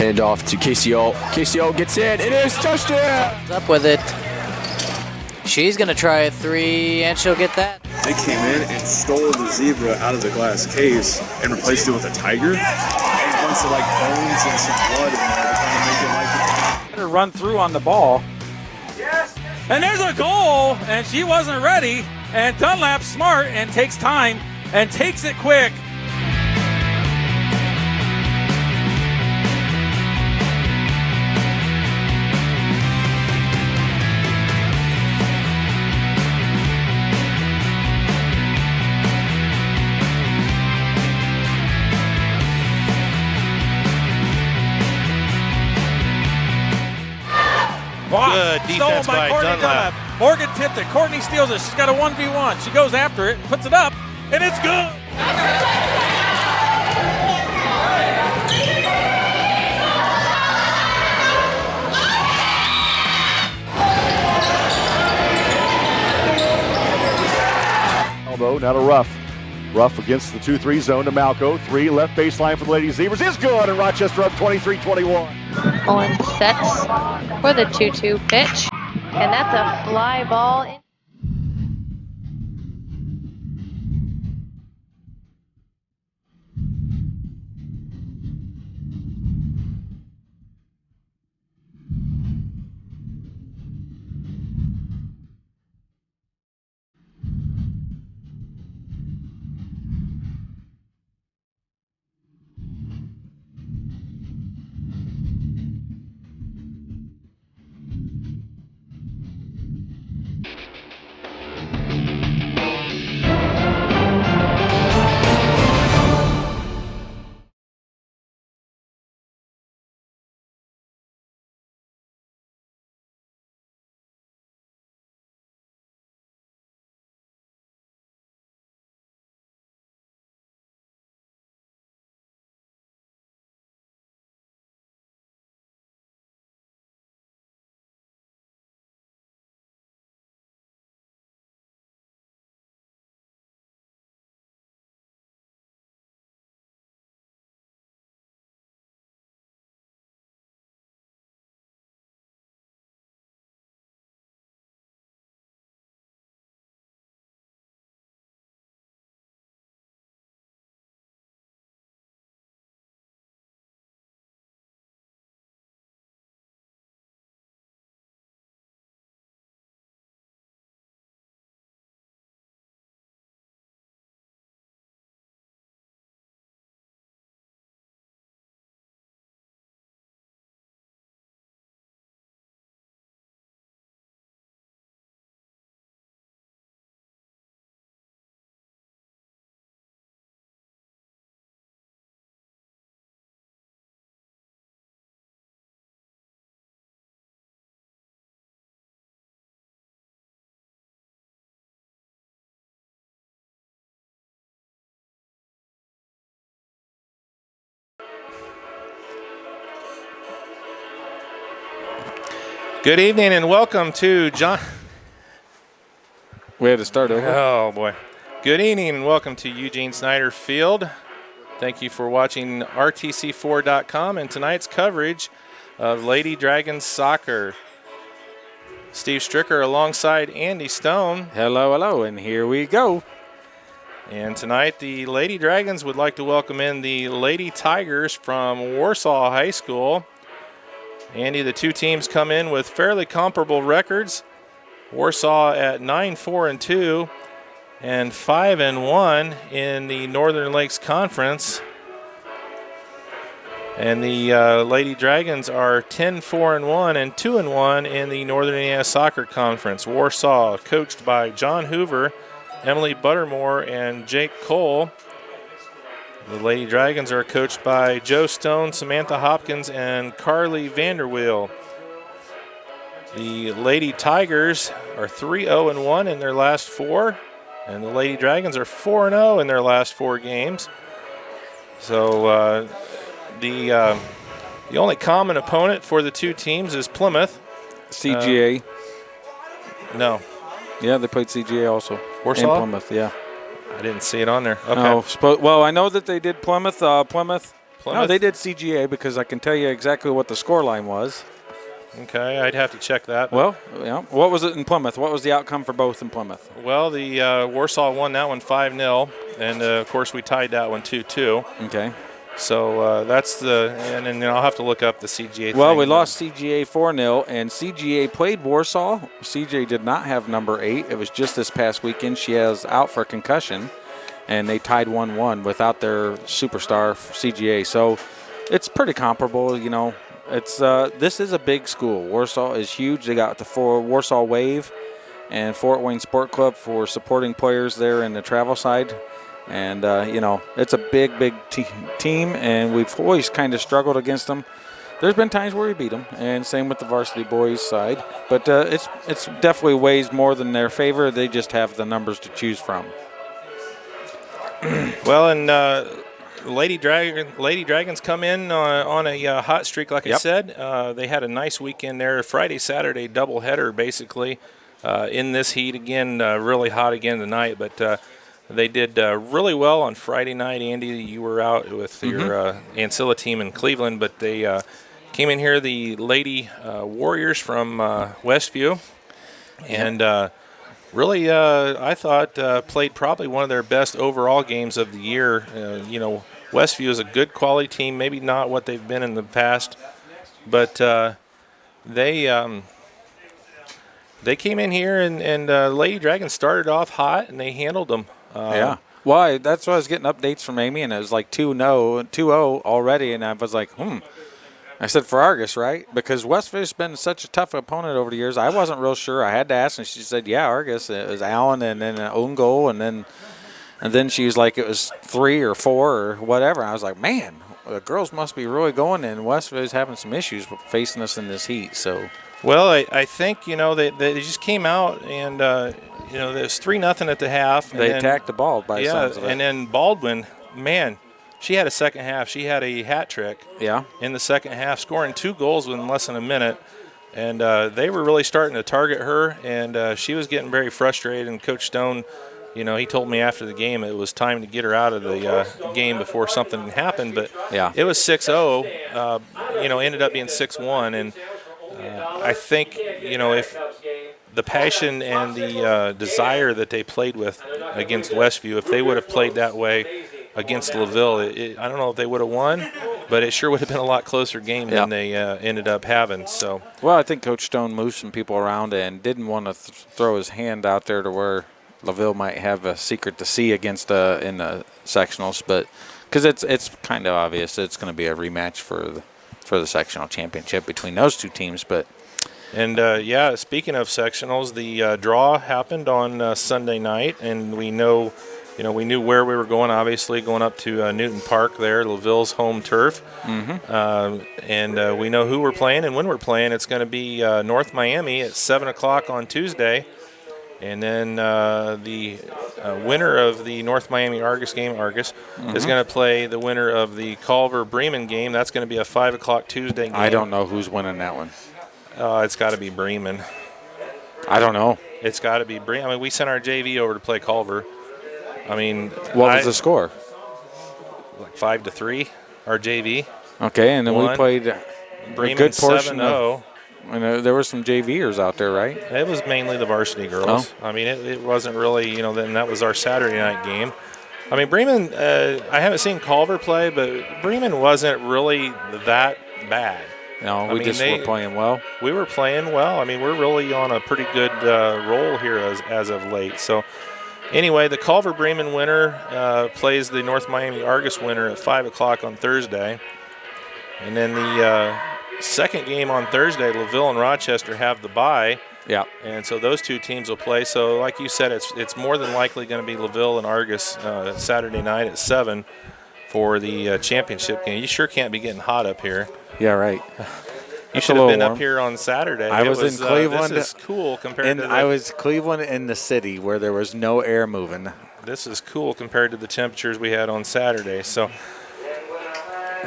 Hand off to KCO. KCO gets in. It is touchdown. Up with it. She's going to try a 3, and she'll get that. They came in and stole the zebra out of the glass case and replaced it with a tiger. And a bunch of like bones and some blood in there trying to make it like a run through on the ball. Yes. And there's a goal, and she wasn't ready. And Dunlap's smart and takes time and takes it quick. Good defense by Dunlap. Morgan tipped it. Courtney steals it. She's got a 1v1. She goes after it, puts it up, and it's good. Elbow, now to Ruff. Ruff against the 2-3 zone to Malco. 3 left baseline for the Lady Zebras is good, and Rochester up 23-21. Owen sets for the 2-2 pitch, and that's a fly ball. Good evening and welcome to John. We had to start over. Oh, boy. Good evening and welcome to Eugene Snyder Field. Thank you for watching RTC4.com and tonight's coverage of Lady Dragons soccer. Steve Stricker alongside Andy Stone. Hello, hello, and here we go. And tonight the Lady Dragons would like to welcome in the Lady Tigers from Warsaw High School. Andy, the two teams come in with fairly comparable records. Warsaw at 9-4-2 and 5-1 in the Northern Lakes Conference. And the Lady Dragons are 10-4-1 and 2-1 in the Northern Indiana Soccer Conference. Warsaw, coached by John Hoover, Emily Buttermore, and Jake Cole. The Lady Dragons are coached by Joe Stone, Samantha Hopkins, and Carly Vanderweel. The Lady Tigers are 3-0-1 in their last 4, and the Lady Dragons are 4-0 in their last 4 games. So the only common opponent for the two teams is Plymouth. CGA. No. Yeah, they played CGA also. Warsaw? And Plymouth, yeah. I didn't see it on there. Okay. No, well, I know that they did Plymouth. Plymouth No, they did CGA because I can tell you exactly what the score line was. Okay, I'd have to check that. Well, yeah. What was it in Plymouth? What was the outcome for both in Plymouth? Well, the Warsaw won that one 5-0, and of course we tied that one 2-2. Okay. So that's and then I'll have to look up the CGA. Well, thing. we lost CGA 4-0, and CGA played Warsaw. CGA did not have number 8. It was just this past weekend. She is out for concussion, and they tied 1-1 without their superstar CGA. So it's pretty comparable, you know. It's this is a big school. Warsaw is huge. They got the Warsaw Wave and Fort Wayne Sport Club for supporting players there in the travel side. And, you know, it's a big, big team, and we've always kind of struggled against them. There's been times where we beat them, and same with the varsity boys side. But it's definitely weighs more than their favor. They just have the numbers to choose from. Well, and Lady Dragons come in on a hot streak, like I said. They had a nice weekend there, Friday, Saturday, doubleheader basically in this heat. Again, really hot again tonight, but they did really well on Friday night. Andy, you were out with your Ancilla team in Cleveland, but they came in here, the Lady Warriors from Westview, and really, I thought played probably one of their best overall games of the year. You know, Westview is a good quality team, maybe not what they've been in the past, but they came in here and Lady Dragons started off hot and they handled them. Yeah. Well, that's why I was getting updates from Amy, and it was like 2-0 already, and I was like, I said, for Argos, right? Because Westfield's been such a tough opponent over the years. I wasn't real sure. I had to ask, and she said, yeah, Argos. It was Allen and then an own goal, and then she was like, it was 3 or 4 or whatever. I was like, man, the girls must be really going, and Westfield's having some issues facing us in this heat. So, well, I think, you know, they just came out and, you know, there's 3-0 at the half. They attacked the ball by the sounds of it. And then Baldwin, man, she had a second half. She had a hat trick in the second half, scoring 2 goals within less than a minute. And they were really starting to target her, and she was getting very frustrated. And Coach Stone, you know, he told me after the game it was time to get her out of the game before something happened. But it was 6-0, you know, ended up being 6-1. And I think, you know, if the passion and the desire that they played with against Westview, if they would have played that way against LaVille, I don't know if they would have won, but it sure would have been a lot closer game than they ended up having. So, well, I think Coach Stone moved some people around and didn't want to throw his hand out there to where LaVille might have a secret to see against in the sectionals, but because it's kind of obvious it's going to be a rematch for the sectional championship between those two teams, but. And, speaking of sectionals, the draw happened on Sunday night, and we knew where we were going, obviously, going up to Newton Park there, LaVille's home turf. And we know who we're playing and when we're playing. It's going to be North Miami at 7 o'clock on Tuesday. And then the winner of the North Miami Argos game, is going to play the winner of the Culver-Bremen game. That's going to be a 5 o'clock Tuesday game. I don't know who's winning that one. It's got to be Bremen. I don't know. It's got to be Bremen. I mean, we sent our JV over to play Culver. I mean, what was the score? Like 5-3, our JV. Okay, and then we played Bremen, a good portion 7-0. And there were some JVers out there, right? It was mainly the varsity girls. I mean, it wasn't really, you know, then that was our Saturday night game. I mean, Bremen, I haven't seen Culver play, but Bremen wasn't really that bad. No, we were playing well. We were playing well. I mean, we're really on a pretty good roll here as of late. So, anyway, the Culver-Bremen winner plays the North Miami Argos winner at 5 o'clock on Thursday. And then the second game on Thursday, LaVille and Rochester have the bye. Yeah. And so those two teams will play. So, like you said, it's more than likely going to be LaVille and Argos Saturday night at 7 for the championship game. You sure can't be getting hot up here. Yeah, right. You should have been up here on Saturday. I was in Cleveland. This is cool compared to I was Cleveland in the city where there was no air moving. This is cool compared to the temperatures we had on Saturday. So,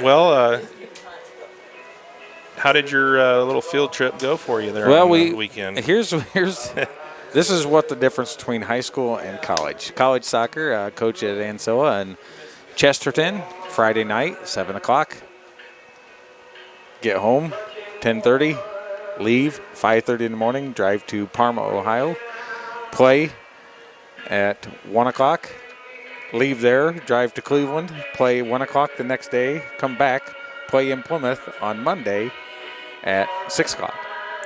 well, how did your little field trip go for you there on the weekend? Here's this is what the difference between high school and college. College soccer, coach at Ancilla and Chesterton, Friday night, 7 o'clock. Get home, 10:30. Leave, 5:30 in the morning. Drive to Parma, Ohio. Play at 1 o'clock. Leave there, drive to Cleveland. Play 1 o'clock the next day. Come back, play in Plymouth on Monday at 6 o'clock.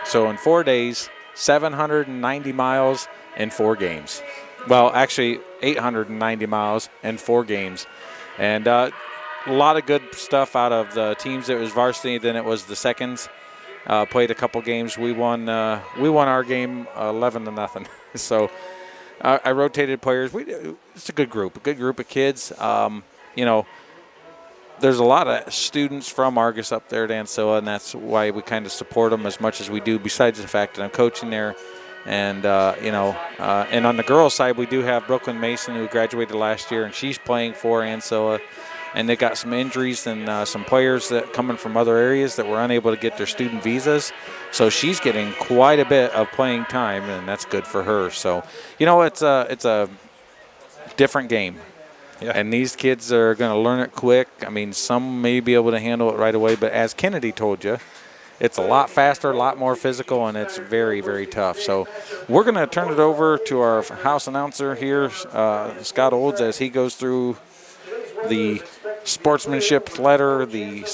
So in 4 days, 790 miles and 4 games. Well, actually, 890 miles and 4 games. And a lot of good stuff out of the teams. It was varsity, then it was the seconds. Played a couple games. We won our game 11-0. So I rotated players. It's a good group of kids. You know, there's a lot of students from Argos up there at Ancilla, and that's why we kind of support them as much as we do, besides the fact that I'm coaching there. And, and on the girls' side, we do have Brooklyn Mason, who graduated last year, and she's playing for Ancilla. And they got some injuries and some players that coming from other areas that were unable to get their student visas. So she's getting quite a bit of playing time, and that's good for her. So, you know, it's a different game. Yeah. And these kids are going to learn it quick. I mean, some may be able to handle it right away, but as Kennedy told you, it's a lot faster, a lot more physical, and it's very, very tough. So we're going to turn it over to our house announcer here, Scott Olds, as he goes through the sportsmanship letter, the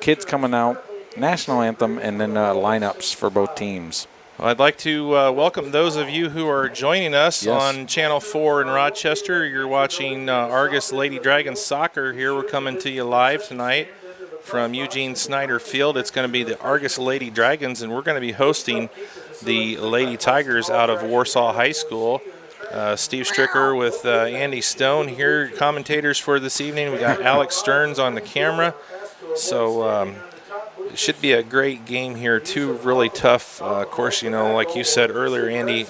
kids coming out, national anthem, and then lineups for both teams. Well, I'd like to welcome those of you who are joining us on Channel 4 in Rochester. You're watching Argos Lady Dragons Soccer here. We're coming to you live tonight from Eugene Snyder Field. It's going to be the Argos Lady Dragons, and we're going to be hosting the Lady Tigers out of Warsaw High School. Steve Stricker with Andy Stone here, commentators for this evening. We got Alex Stearns on the camera. So it should be a great game here. Two really tough. Of course, you know, like you said earlier, Andy,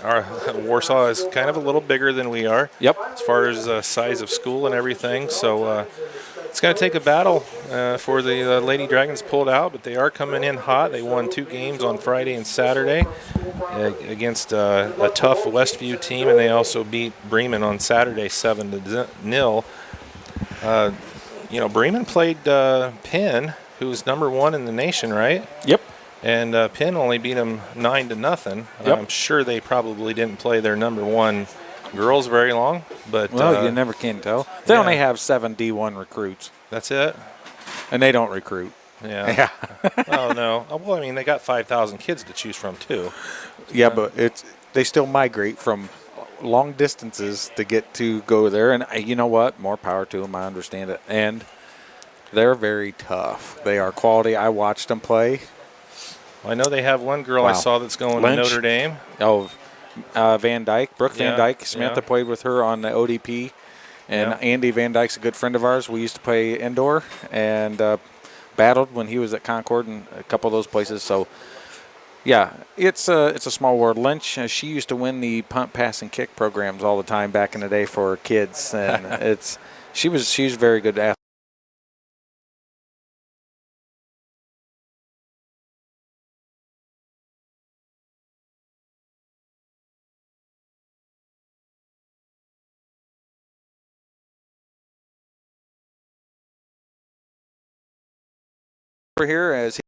Warsaw is kind of a little bigger than we are. Yep. As far as size of school and everything. So it's going to take a battle for the Lady Dragons pulled out, but they are coming in hot. They won 2 games on Friday and Saturday against a tough Westview team, and they also beat Bremen on Saturday 7-0. You know, Bremen played Penn, who's #1 in the nation, right? Yep. And Penn only beat them 9-0. Yep. I'm sure they probably didn't play their #1 girls very long, but well, you never can tell. They only have 7 D1 recruits. That's it. And they don't recruit. Yeah. Oh no. Well, I mean, they got 5,000 kids to choose from too. Yeah, but they still migrate from long distances to get to go there, and you know what? More power to them. I understand it, and they're very tough. They are quality. I watched them play. Well, I know they have one girl I saw that's going to Notre Dame. Oh. Van Dyke, Brooke Van Dyke. Samantha played with her on the ODP, and Andy Van Dyke's a good friend of ours. We used to play indoor and battled when he was at Concord and a couple of those places. So, yeah, it's a small world. Lynch, she used to win the punt, pass, and kick programs all the time back in the day for kids, and she was a very good athlete. Over here as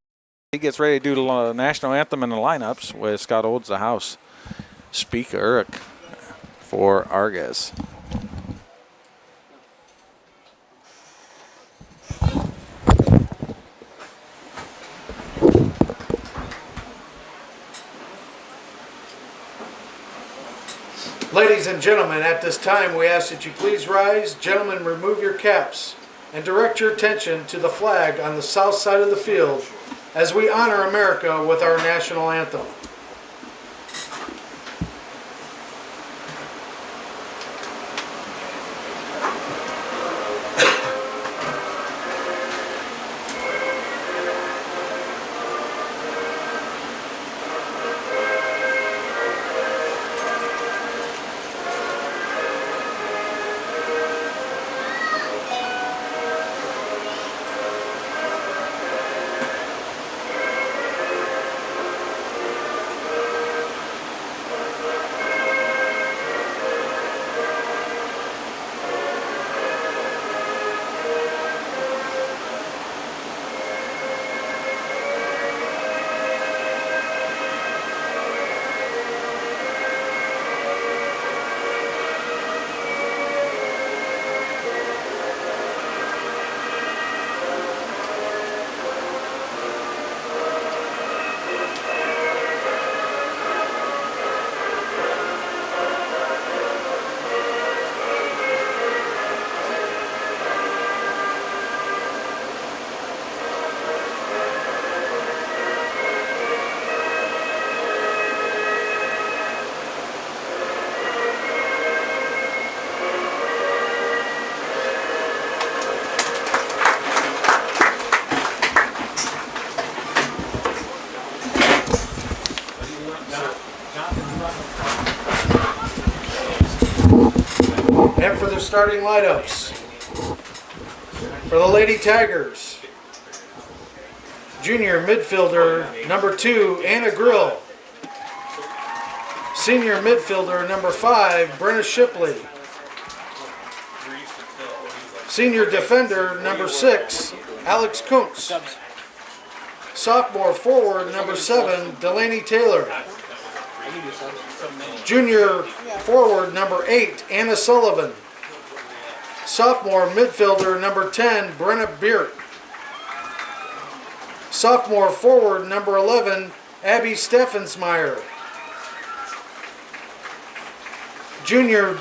he gets ready to do the national anthem and the lineups with Scott Olds, the house speaker for Argos. Ladies and gentlemen, at this time we ask that you please rise. Gentlemen, remove your caps and direct your attention to the flag on the south side of the field as we honor America with our national anthem. And for the starting lineups, for the Lady Tigers, junior midfielder number 2, Anna Grill. Senior midfielder number 5, Brenna Shipley. Senior defender number 6, Alex Kuntz. Sophomore forward number 7, Delaney Taylor. Junior forward number 8, Anna Sullivan. Sophomore midfielder number 10, Brenna Beert. Sophomore forward number 11, Abby Steffensmeyer. Junior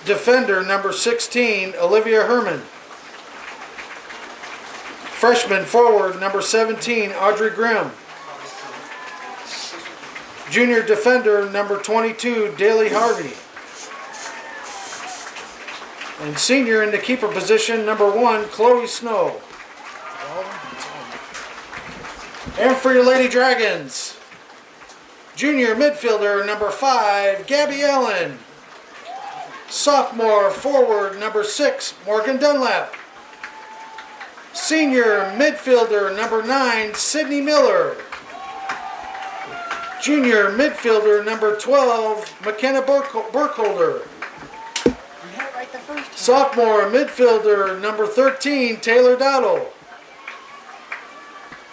defender number 16, Olivia Herman. Freshman forward number 17, Audrey Grimm. Junior defender number 22, Daly Harvey. And senior in the keeper position number 1, Chloe Snow. And for your Lady Dragons, junior midfielder number 5, Gabby Allen. Sophomore forward number 6, Morgan Dunlap. Senior midfielder number 9, Sydney Miller. Junior midfielder number 12, McKenna Burkholder. Sophomore midfielder number 13, Taylor Dowdle.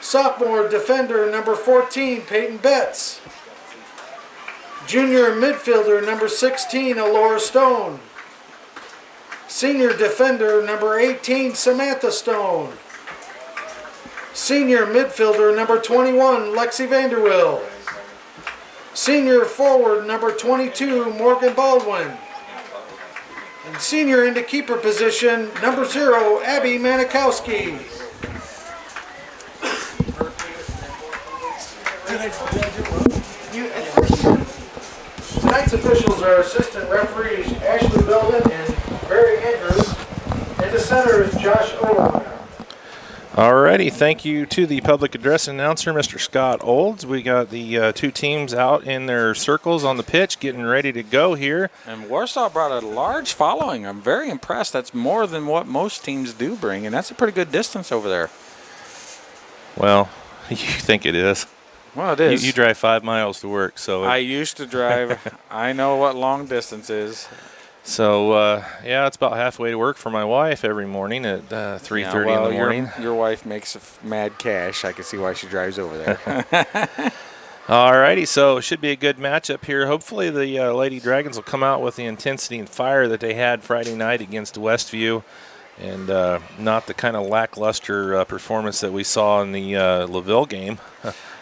Sophomore defender number 14, Peyton Betts. Junior midfielder number 16, Alora Stone. Senior defender number 18, Samantha Stone. Senior midfielder number 21, Lexi Vanderwill. Senior forward number 22, Morgan Baldwin. And senior in the keeper position, number 0, Abby Manikowski. Tonight's officials are assistant referees Ashley Belden and Barry Andrews, and the center is Josh Overmeyer. Alrighty, thank you to the public address announcer, Mr. Scott Olds. We got the two teams out in their circles on the pitch, getting ready to go here. And Warsaw brought a large following. I'm very impressed. That's more than what most teams do bring, and that's a pretty good distance over there. Well, you think it is. Well, it is. You drive 5 miles to work, so. I used to drive. I know what long distance is. So, yeah, it's about halfway to work for my wife every morning at 3:30 in the morning. Your wife makes mad cash. I can see why she drives over there. All righty, so it should be a good matchup here. Hopefully the Lady Dragons will come out with the intensity and fire that they had Friday night against Westview, and not the kind of lackluster performance that we saw in the LaVille game.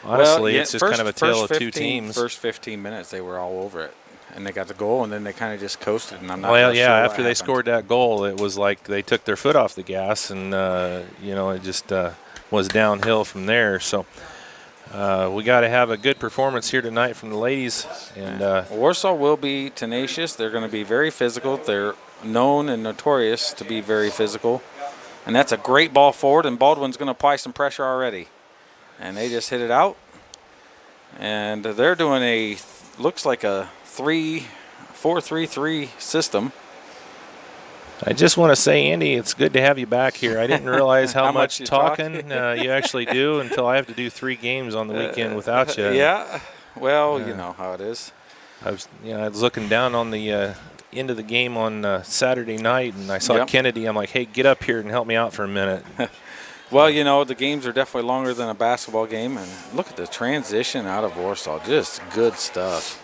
Honestly, it's just kind of a tale of two teams. First 15 minutes, they were all over it. And they got the goal, and then they kind of just coasted. And I'm not well, sure yeah. what After they happened. scored that goal, it was like they took their foot off the gas, and it just was downhill from there. So we got to have a good performance here tonight from the ladies. And Warsaw will be tenacious. They're going to be very physical. They're known and notorious to be very physical, and that's a great ball forward. And Baldwin's going to apply some pressure already, and they just hit it out. And they're doing looks like a 4-3-3 system. I just want to say, Andy, it's good to have you back here. I didn't realize how much talking you actually do until I have to do 3 games on the weekend without you. Yeah, well, you know how it is. I was looking down on the end of the game on Saturday night, and I saw Kennedy. I'm like, hey, get up here and help me out for a minute. Well, the games are definitely longer than a basketball game, and look at the transition out of Warsaw. Just good stuff.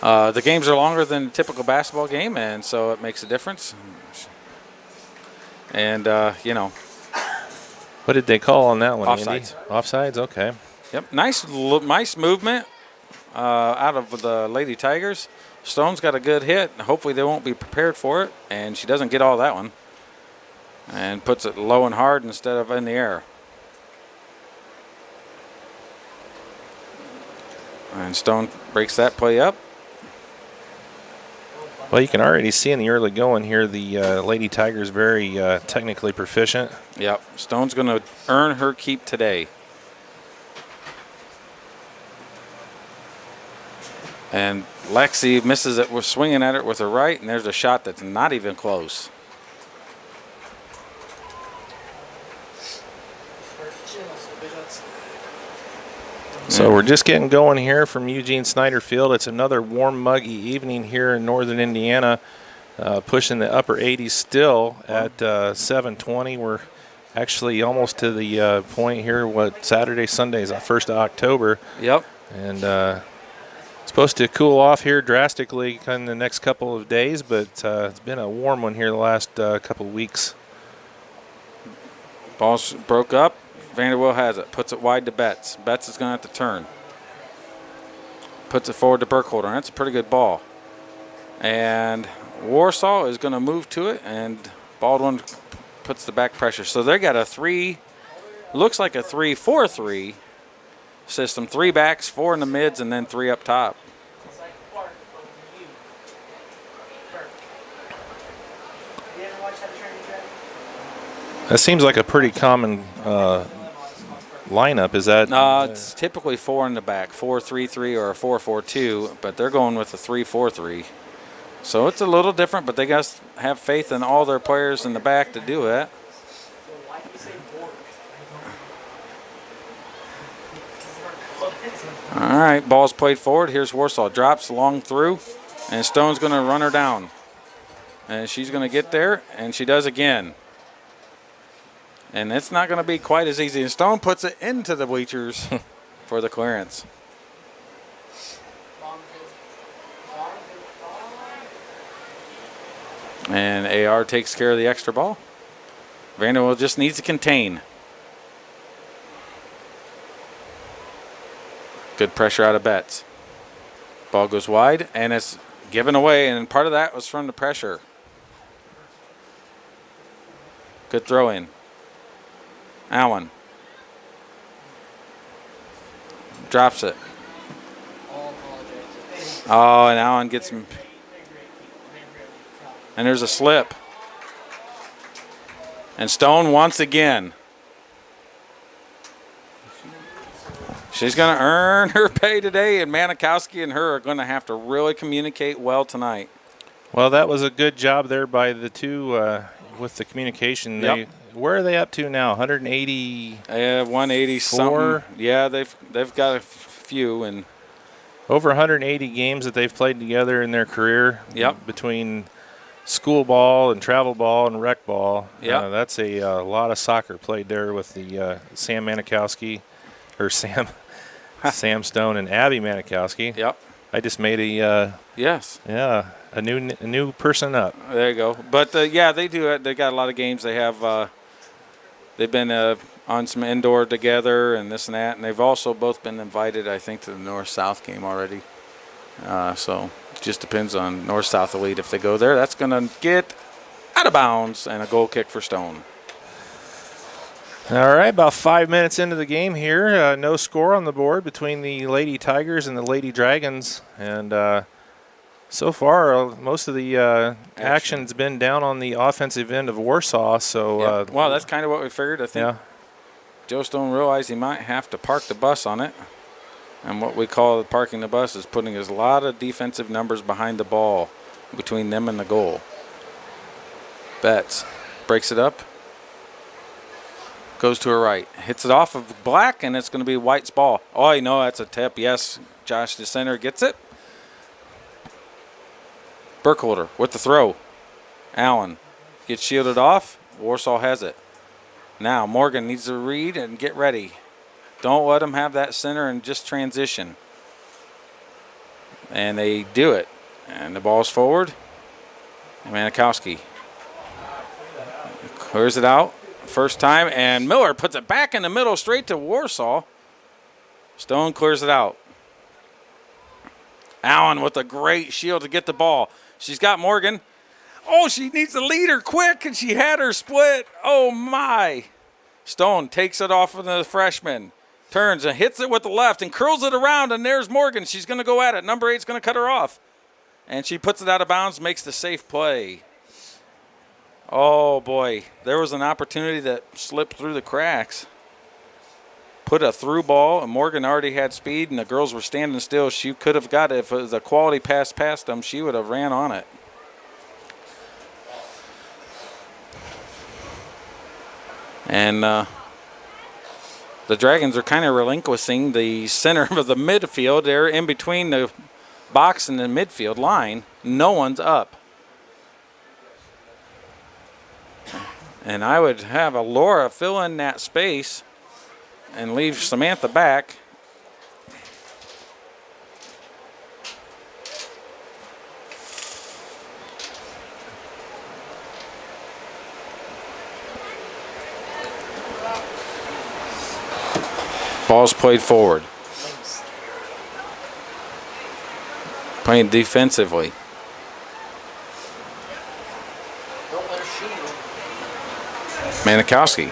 The games are longer than a typical basketball game, and so it makes a difference. And, What did they call on that one, Offsides. Andy? Offsides, okay. Yep, nice movement out of the Lady Tigers. Stone's got a good hit. Hopefully they won't be prepared for it, and she doesn't get all that one. And puts it low and hard instead of in the air. And Stone breaks that play up. Well, you can already see in the early going here the Lady Tigers very technically proficient. Yep, Stone's going to earn her keep today. And Lexi misses it. We're swinging at it with her right, and there's a shot that's not even close. So we're just getting going here from Eugene Snyder Field. It's another warm, muggy evening here in northern Indiana, pushing the upper 80s still at 7:20. We're actually almost to the point here, Saturday, Sunday is the 1st of October. Yep. And supposed to cool off here drastically in the next couple of days, but it's been a warm one here the last couple of weeks. Ball's broke up. Vanderbilt has it. Puts it wide to Betts. Betts is going to have to turn. Puts it forward to Burkholder. And that's a pretty good ball. And Warsaw is going to move to it, and Baldwin puts the back pressure. So they got a 3, looks like a 3-4-3 system. 3 backs, 4 in the mids, and then 3 up top. That seems like a pretty common lineup. Is that? It's typically 4 in the back, 4-3-3 or a 4-4-2, but they're going with a 3-4-3. So it's a little different, but they got to have faith in all their players in the back to do it. All right, ball's played forward. Here's Warsaw. Drops long through, and Stone's going to run her down. And she's going to get there, and she does again. And it's not going to be quite as easy. And Stone puts it into the bleachers for the clearance. And AR takes care of the extra ball. Vanderbilt just needs to contain. Good pressure out of Betts. Ball goes wide, and it's given away, and part of that was from the pressure. Good throw in. Allen drops it. Oh, and Allen gets him. And there's a slip. And Stone once again. She's going to earn her pay today, and Manikowski and her are going to have to really communicate well tonight. Well, that was a good job there by the two with the communication. Yep. Where are they up to now? 180. 180 something. Yeah, they've got a few, and over 180 games that they've played together in their career. Yep. Between school ball and travel ball and rec ball. Yep. That's a lot of soccer played there with the Sam Manikowski, or Sam Stone and Abby Manikowski. Yep. I just made a yes. Yeah, a new person up. There you go. But yeah, they do it. They got a lot of games. They have. They've been on some indoor together and this and that, and they've also both been invited, I think, to the North-South game already. So it just depends on North-South Elite. If they go there, that's going to get out of bounds and a goal kick for Stone. All right, about 5 minutes into the game here. No score on the board between the Lady Tigers and the Lady Dragons. And so far, most of the action's been down on the offensive end of Warsaw. So, well, that's kind of what we figured. I think Joe Stone realized he might have to park the bus on it. And what we call parking the bus is putting a lot of defensive numbers behind the ball between them and the goal. Betts breaks it up. Goes to her right. Hits it off of Black, and it's going to be White's ball. Oh, you know, that's a tip. Yes, Josh, the center, gets it. Burkholder with the throw. Allen gets shielded off. Warsaw has it. Now Morgan needs to read and get ready. Don't let them have that center and just transition. And they do it. And the ball's forward. Manikowski clears it out. First time, and Miller puts it back in the middle straight to Warsaw. Stone clears it out. Allen with a great shield to get the ball. She's got Morgan. Oh, she needs to lead her quick, and she had her split. Oh, my. Stone takes it off of the freshman. Turns and hits it with the left and curls it around, and there's Morgan. She's going to go at it. Number 8's going to cut her off. And she puts it out of bounds, makes the safe play. Oh, boy. There was an opportunity that slipped through the cracks. put a through ball, and Morgan already had speed, and the girls were standing still. She could have got it. If it was a quality pass past them, she would have ran on it. And the Dragons are kind of relinquishing the center of the midfield. They're in between the box and the midfield line. No one's up. And I would have a Laura fill in that space and leave Samantha back. Ball's played forward. Playing defensively. Manikowski.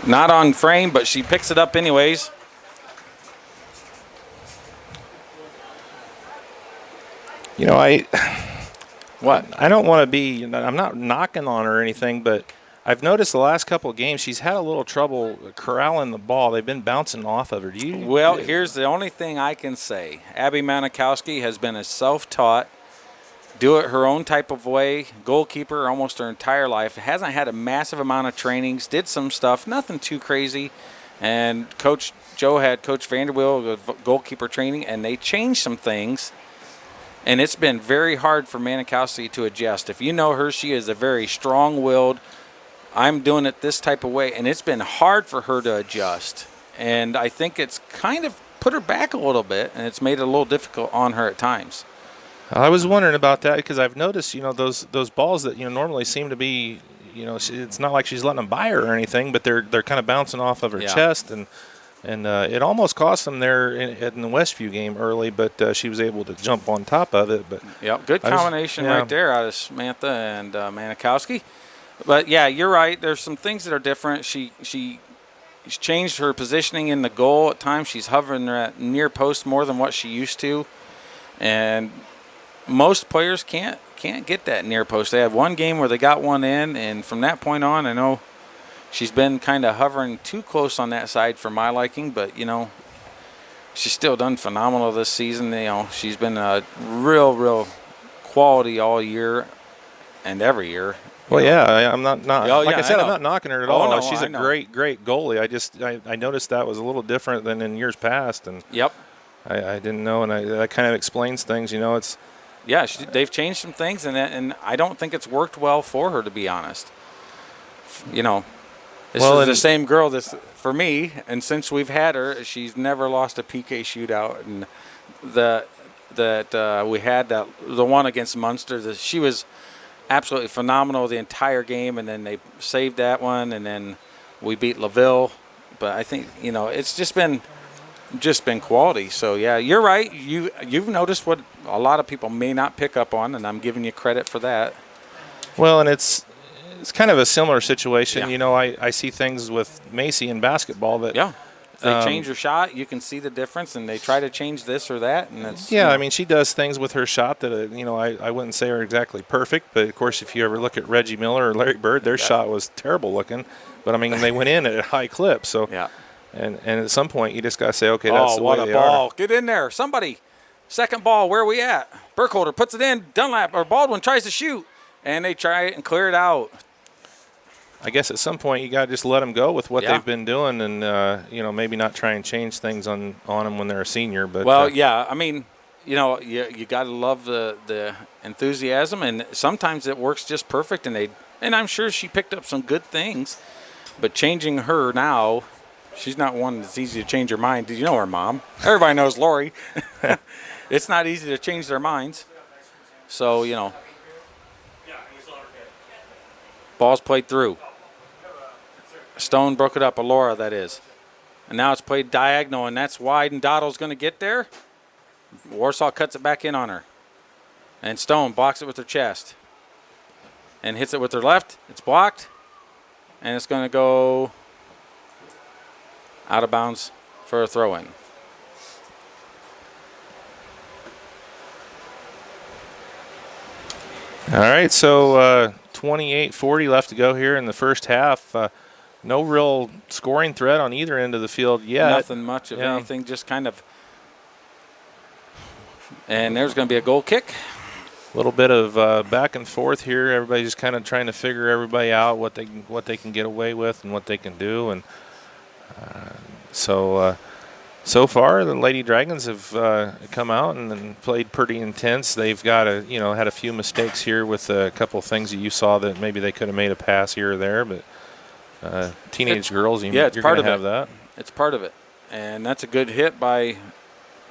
Not on frame, but she picks it up anyways. You know, What? I don't want to be, I'm not knocking on her or anything, but I've noticed the last couple of games she's had a little trouble corralling the ball. They've been bouncing off of her. Well, here's the only thing I can say. Abby Manikowski has been a self-taught, do it her own type of way, goalkeeper almost her entire life. Hasn't had a massive amount of trainings, did some stuff, nothing too crazy. And Coach Joe had Coach Vanderbilt with goalkeeper training, and they changed some things. And it's been very hard for Manikowski to adjust. If you know her, she is a very strong-willed, I'm doing it this type of way, and it's been hard for her to adjust. And I think it's kind of put her back a little bit, and it's made it a little difficult on her at times. I was wondering about that because I've noticed, those balls that, normally seem to be, it's not like she's letting them by her or anything, but they're kind of bouncing off of her chest, and it almost cost them there in the Westview game early, but she was able to jump on top of it. But yep, good combination right there out of Samantha and Manikowski. But yeah, you're right. There's some things that are different. She's changed her positioning in the goal at times. She's hovering at near post more than what she used to, and most players can't get that near post. They had one game where they got one in, and from that point on, I know she's been kind of hovering too close on that side for my liking. But she's still done phenomenal this season. She's been a real quality all year and every year. Well, yeah, I'm not like I said, I'm not knocking her at all. No, she's a great goalie. I noticed that was a little different than in years past, and yep, I didn't know, and that kind of explains things. It's they've changed some things, and I don't think it's worked well for her, to be honest. This is the same girl that's for me, and since we've had her, she's never lost a PK shootout, and we had the one against Munster, she was absolutely phenomenal the entire game, and then they saved that one, and then we beat LaVille. But I think it's just been quality. So yeah, you're right. You've noticed what a lot of people may not pick up on, and I'm giving you credit for that. Well, and it's kind of a similar situation. Yeah. I see things with Macy in basketball that if they change her shot, you can see the difference, and they try to change this or that, and it's I mean, she does things with her shot that I wouldn't say are exactly perfect, but of course, if you ever look at Reggie Miller or Larry Bird, their shot was terrible looking, but I mean, they went in at a high clip, so and at some point you just got to say, okay, that's the way they ball! are. Get in there, somebody! Second ball, where are we at? Burkholder puts it in. Dunlap or Baldwin tries to shoot, and they try it and clear it out. I guess at some point you got to just let them go with what they've been doing, and maybe not try and change things on them when they're a senior. But I mean, you got to love the enthusiasm, and sometimes it works just perfect. And I'm sure she picked up some good things, but changing her now, she's not one that's easy to change her mind. Did you know her mom? Everybody knows Lori. It's not easy to change their minds. So ball's played through. Stone broke it up, Alora, that is. And now it's played diagonal, and that's wide, and Doddle's going to get there. Warsaw cuts it back in on her. And Stone blocks it with her chest. And hits it with her left. It's blocked. And it's going to go out of bounds for a throw-in. All right, so 28-40 left to go here in the first half. no real scoring threat on either end of the field yet. Nothing much of anything, just kind of. And there's going to be a goal kick. A little bit of back and forth here. Everybody's just kind of trying to figure everybody out, what they can get away with and what they can do. And so far, the Lady Dragons have come out and played pretty intense. They've got had a few mistakes here with a couple of things that you saw that maybe they could have made a pass here or there, but teenage girls, you're going to have that. It's part of it, and that's a good hit by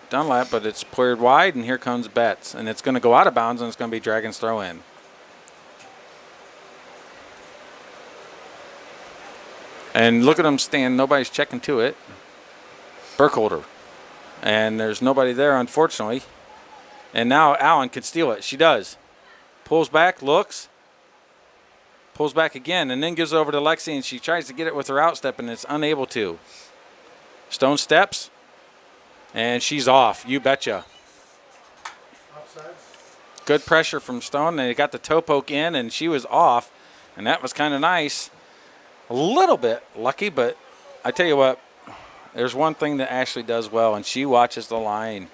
Dunlap, but it's cleared wide, and here comes Betts, and it's going to go out of bounds, and it's going to be Dragons throw in. And look at them stand. Nobody's checking to it. Burkholder. And there's nobody there, unfortunately. And now Allen could steal it. She does. Pulls back, looks. Pulls back again, and then gives it over to Lexi, and she tries to get it with her outstep, and it's unable to. Stone steps, and she's off. You betcha. Offside. Good pressure from Stone, and they got the toe poke in, and she was off, and that was kind of nice. A little bit lucky, but I tell you what, there's one thing that Ashley does well, and she watches the line,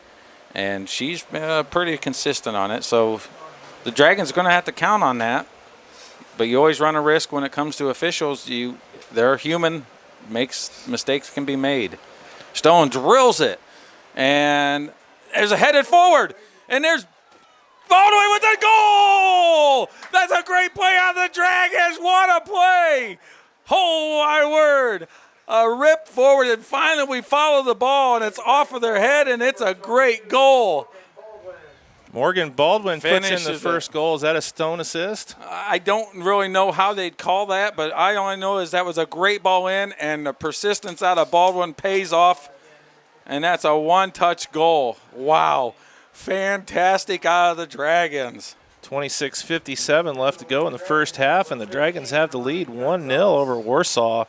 and she's pretty consistent on it. So the Dragons are going to have to count on that, but you always run a risk when it comes to officials. They're human, mistakes can be made. Stone drills it, and there's a headed forward, and there's Baldwin with the goal! That's a great play on the Dragons. What a play! Oh, my word. A rip forward, and finally we follow the ball, and it's off of their head, and it's a great goal. Morgan Baldwin puts in the Finishes first goal. Is that a Stone assist? I don't really know how they'd call that, but I only know is that was a great ball in, and the persistence out of Baldwin pays off, and that's a one-touch goal. Wow. Fantastic out of the Dragons. 26:57 left to go in the first half, and the Dragons have the lead 1-0 over Warsaw.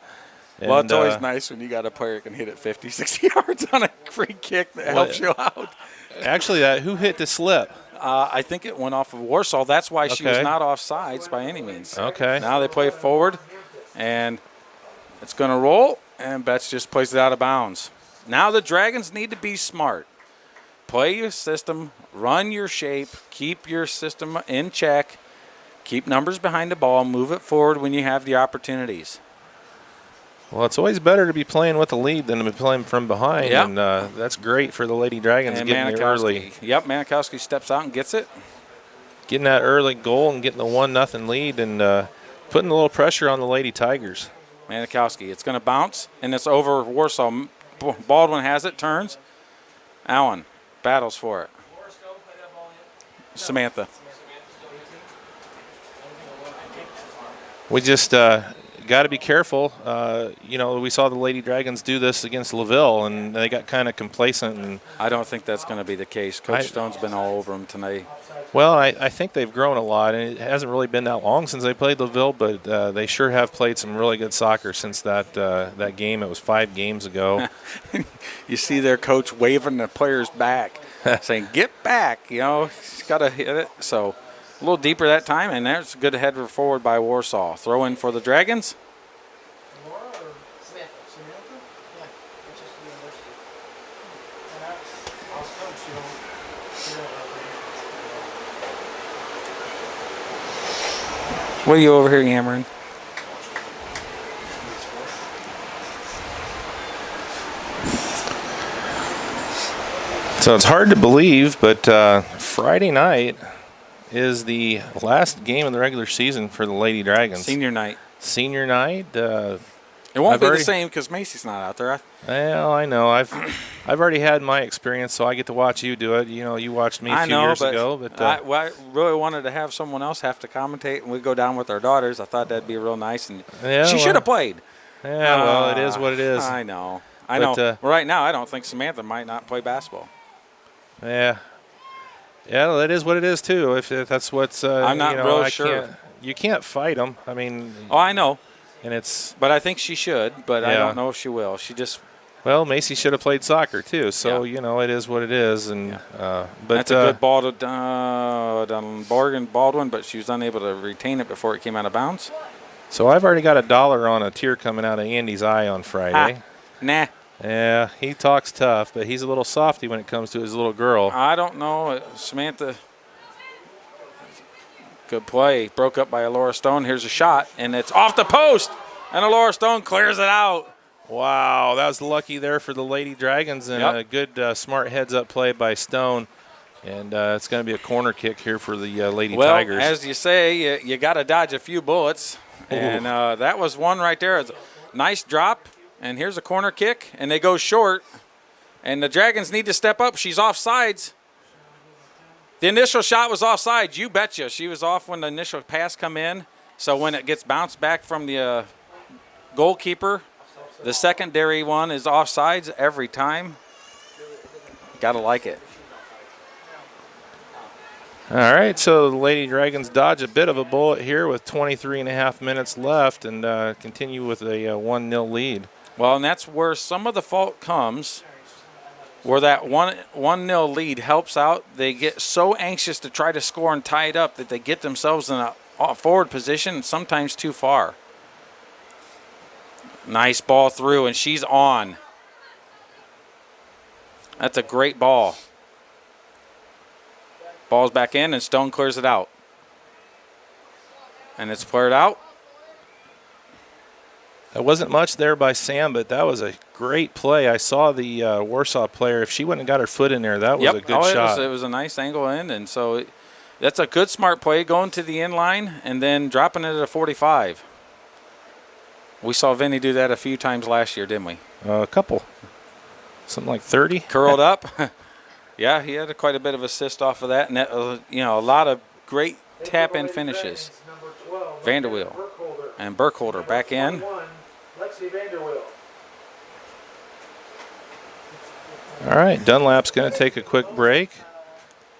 Well, it's always nice when you got a player that can hit it 50, 60 yards on a free kick that helps you out. Actually, who hit the slip? I think it went off of Warsaw. That's why she was not offsides by any means. Okay. Now they play forward, and it's going to roll, and Betts just plays it out of bounds. Now the Dragons need to be smart. Play your system, run your shape, keep your system in check, keep numbers behind the ball, move it forward when you have the opportunities. Well, it's always better to be playing with the lead than to be playing from behind, Yep. and that's great for the Lady Dragons getting it early. Yep, Manikowski steps out and gets it. Getting that early goal and getting the 1-0 lead and putting a little pressure on the Lady Tigers. Manikowski, it's going to bounce, and it's over Warsaw. Baldwin has it, turns. Allen battles for it. Samantha. We just got to be careful. We saw the Lady Dragons do this against LaVille, and they got kind of complacent. And I don't think that's going to be the case. Coach Stone's been all over them tonight. Well, I think they've grown a lot, and it hasn't really been that long since they played LaVille, but they sure have played some really good soccer since that game. It was 5 games ago. You see their coach waving the players back, saying, get back. He's got to hit it. So a little deeper that time, and there's a good header forward by Warsaw. Throw in for the Dragons. What are you over here yammering? So it's hard to believe, but Friday night is the last game of the regular season for the Lady Dragons. Senior night. Senior night. It won't be the same because Macy's not out there. Well, I know. I've already had my experience, so I get to watch you do it. You watched me a few years ago. But I really wanted to have someone else have to commentate, and we go down with our daughters. I thought that'd be real nice, and she should have played. Yeah, well, it is what it is. I know. Right now, I don't think Samantha might not play basketball. Yeah, that is what it is too. If that's what's, I'm not real sure. You can't fight them. I mean. Oh, I know. But I think she should, but I don't know if she will. Well, Macy should have played soccer too, so it is what it is. And but that's a good ball to Morgan Baldwin, but she was unable to retain it before it came out of bounds. So I've already got $1 on a tear coming out of Andy's eye on Friday. Nah. Yeah, he talks tough, but he's a little softy when it comes to his little girl. I don't know. Samantha, good play. Broke up by Laura Stone. Here's a shot, and it's off the post, and Laura Stone clears it out. Wow, that was lucky there for the Lady Dragons, and a good smart heads-up play by Stone. And it's going to be a corner kick here for the Lady Tigers. Well, as you say, you got to dodge a few bullets, and that was one right there. It's a nice drop, and here's a corner kick, and they go short, and the Dragons need to step up. She's offsides. The initial shot was offside. You betcha. She was off when the initial pass come in, so when it gets bounced back from the goalkeeper, the secondary one is offsides every time. Got to like it. All right, so the Lady Dragons dodge a bit of a bullet here with 23.5 minutes left and continue with a 1-0 lead. Well, and that's where some of the fault comes, where that 1-0 lead helps out. They get so anxious to try to score and tie it up that they get themselves in a forward position, sometimes too far. Nice ball through, and she's on. That's a great ball. Ball's back in, and Stone clears it out. And it's cleared out. There wasn't much there by Sam, but that was a great play. I saw the Warsaw player. If she wouldn't have got her foot in there, that was a good shot. It was a nice angle in, and so that's a good, smart play, going to the end line and then dropping it at a 45. We saw Vinny do that a few times last year, didn't we? A couple. Something like 30. Curled up. Yeah, he had quite a bit of assist off of that, and that, a lot of great tap-in finishes. Vanderweel and Burkholder back in. All right, Dunlap's going to take a quick break.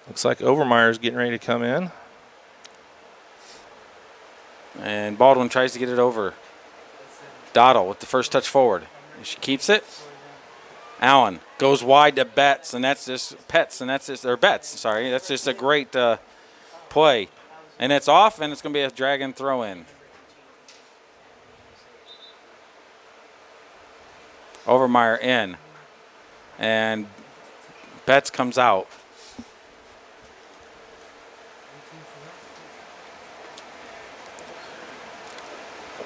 Looks like Overmeyer's getting ready to come in. And Baldwin tries to get it over. Dottle with the first touch forward. She keeps it. Allen goes wide to Betts, and that's just Betts, sorry. That's just a great play. And it's off, and it's going to be a Dragon throw-in. Overmeyer in. And Betts comes out.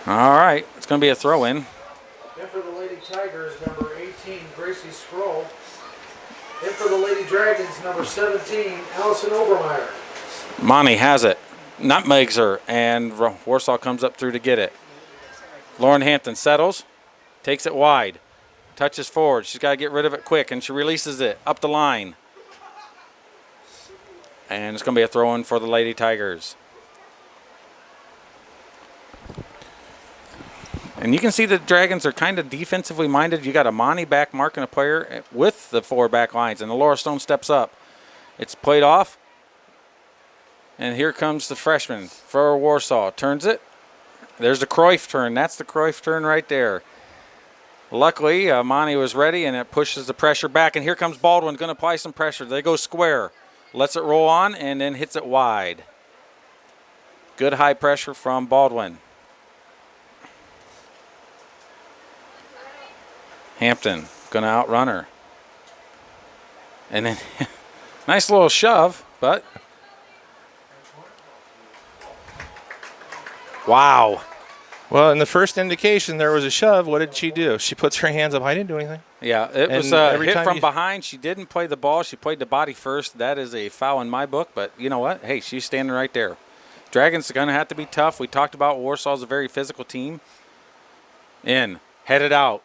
All right, it's going to be a throw-in. In for the Lady Tigers, number 18, Gracie Scroll. In for the Lady Dragons, number 17, Allison Overmeyer. Monty has it, nutmegs her, and Warsaw comes up through to get it. Lauren Hampton settles, takes it wide, touches forward. She's got to get rid of it quick, and she releases it up the line. And it's going to be a throw-in for the Lady Tigers. And you can see the Dragons are kind of defensively minded. You got a Monty back marking a player with the 4 back lines, and the Laura Stone steps up. It's played off, and here comes the freshman for Warsaw. Turns it. There's the Cruyff turn. That's the Cruyff turn right there. Luckily, Monty was ready, and it pushes the pressure back. And here comes Baldwin, going to apply some pressure. They go square. Lets it roll on, and then hits it wide. Good high pressure from Baldwin. Hampton going to outrun her. And then nice little shove, but wow. Well, in the first indication there was a shove. What did she do? She puts her hands up. I didn't do anything. Yeah, it was a hit from behind. She didn't play the ball. She played the body first. That is a foul in my book, but you know what? Hey, she's standing right there. Dragons are going to have to be tough. We talked about Warsaw's a very physical team. In, headed out.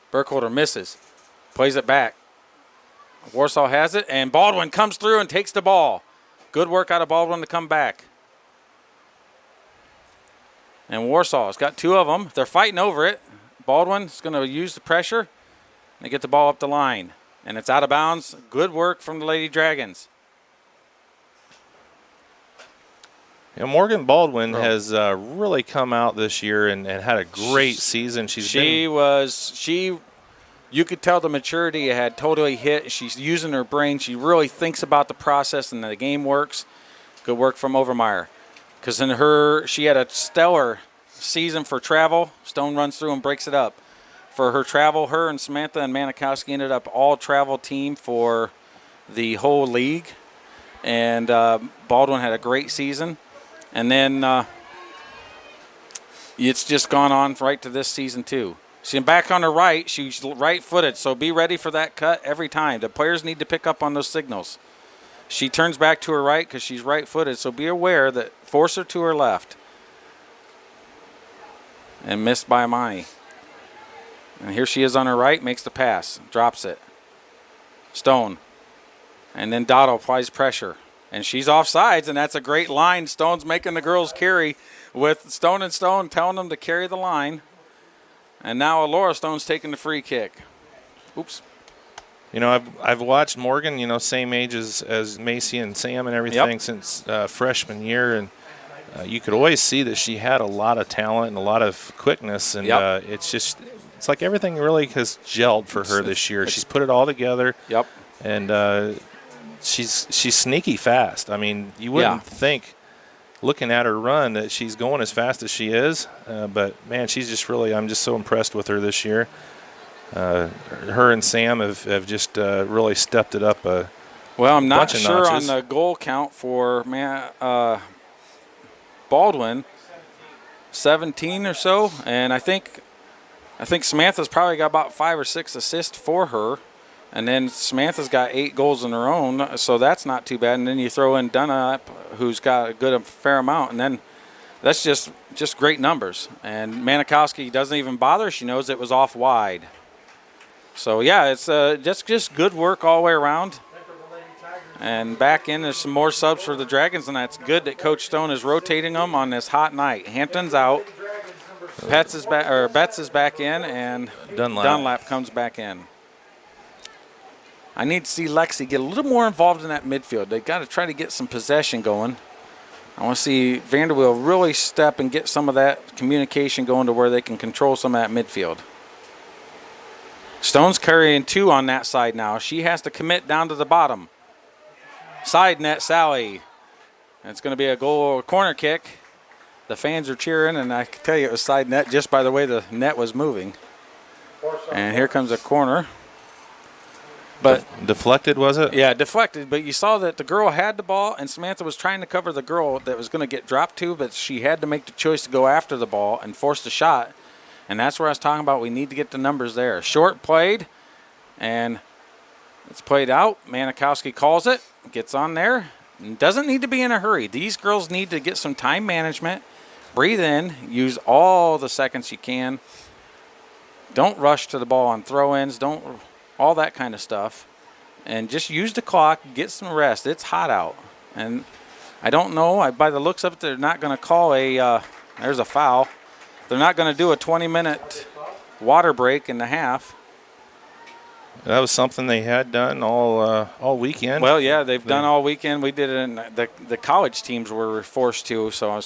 Burkholder misses, plays it back. Warsaw has it, and Baldwin comes through and takes the ball. Good work out of Baldwin to come back. And Warsaw's got 2 of them. They're fighting over it. Baldwin's going to use the pressure and get the ball up the line. And it's out of bounds. Good work from the Lady Dragons. Yeah, Morgan Baldwin has really come out this year and had a great season. You could tell the maturity had totally hit. She's using her brain. She really thinks about the process and the game works. Good work from Overmeyer. Because she had a stellar season for travel. Stone runs through and breaks it up. For her travel, her and Samantha and Manikowski ended up all travel team for the whole league. And Baldwin had a great season. And then it's just gone on right to this season too. She's back on her right. She's right-footed, so be ready for that cut every time. The players need to pick up on those signals. She turns back to her right because she's right-footed, so be aware that force her to her left. And missed by Amani. And here she is on her right, makes the pass, drops it. Stone. And then Dotto applies pressure. And she's offsides, and that's a great line. Stone's making the girls carry with Stone and Stone telling them to carry the line. And now Laura Stone's taking the free kick. Oops. You know, I've watched Morgan, you know, same age as Macy and Sam and everything since freshman year. And you could always see that she had a lot of talent and a lot of quickness. And it's like everything really has gelled for her this year. She's put it all together. Yep. And she's sneaky fast. I mean, you wouldn't think, looking at her run, that she's going as fast as she is. But, man, she's just really – I'm just so impressed with her this year. Her and Sam have just really stepped it up a I'm not bunch of sure notches. on the goal count for Baldwin, 17 or so. And I think Samantha's probably got about 5 or 6 assists for her. And then Samantha's got 8 goals in her own, so that's not too bad. And then you throw in Dunlap, who's got a fair amount, and then that's just great numbers. And Manikowski doesn't even bother. She knows it was off wide. So, yeah, it's just good work all the way around. And back in, there's some more subs for the Dragons, and that's good that Coach Stone is rotating them on this hot night. Hampton's out. Betts is back in, and Dunlap comes back in. I need to see Lexi get a little more involved in that midfield. They got to try to get some possession going. I want to see Vanderweel really step and get some of that communication going to where they can control some of that midfield. Stone's carrying 2 on that side now. She has to commit down to the bottom. Side net, Sally. And it's going to be a goal or corner kick. The fans are cheering, and I can tell you it was side net just by the way the net was moving. And here comes a corner. But deflected, was it? Yeah, deflected. But you saw that the girl had the ball, and Samantha was trying to cover the girl that was going to get dropped to, but she had to make the choice to go after the ball and force the shot. And that's where I was talking about. We need to get the numbers there. Short played, and it's played out. Manikowski calls it, gets on there. And doesn't need to be in a hurry. These girls need to get some time management. Breathe in. Use all the seconds you can. Don't rush to the ball on throw-ins. Don't... all that kind of stuff, and just use the clock, get some rest. It's hot out, and I don't know. By the looks of it, they're not going to call there's a foul. They're not going to do a 20-minute water break in the half. That was something they had done all weekend. Well, yeah, they've done all weekend. We did it in the college teams were forced to. So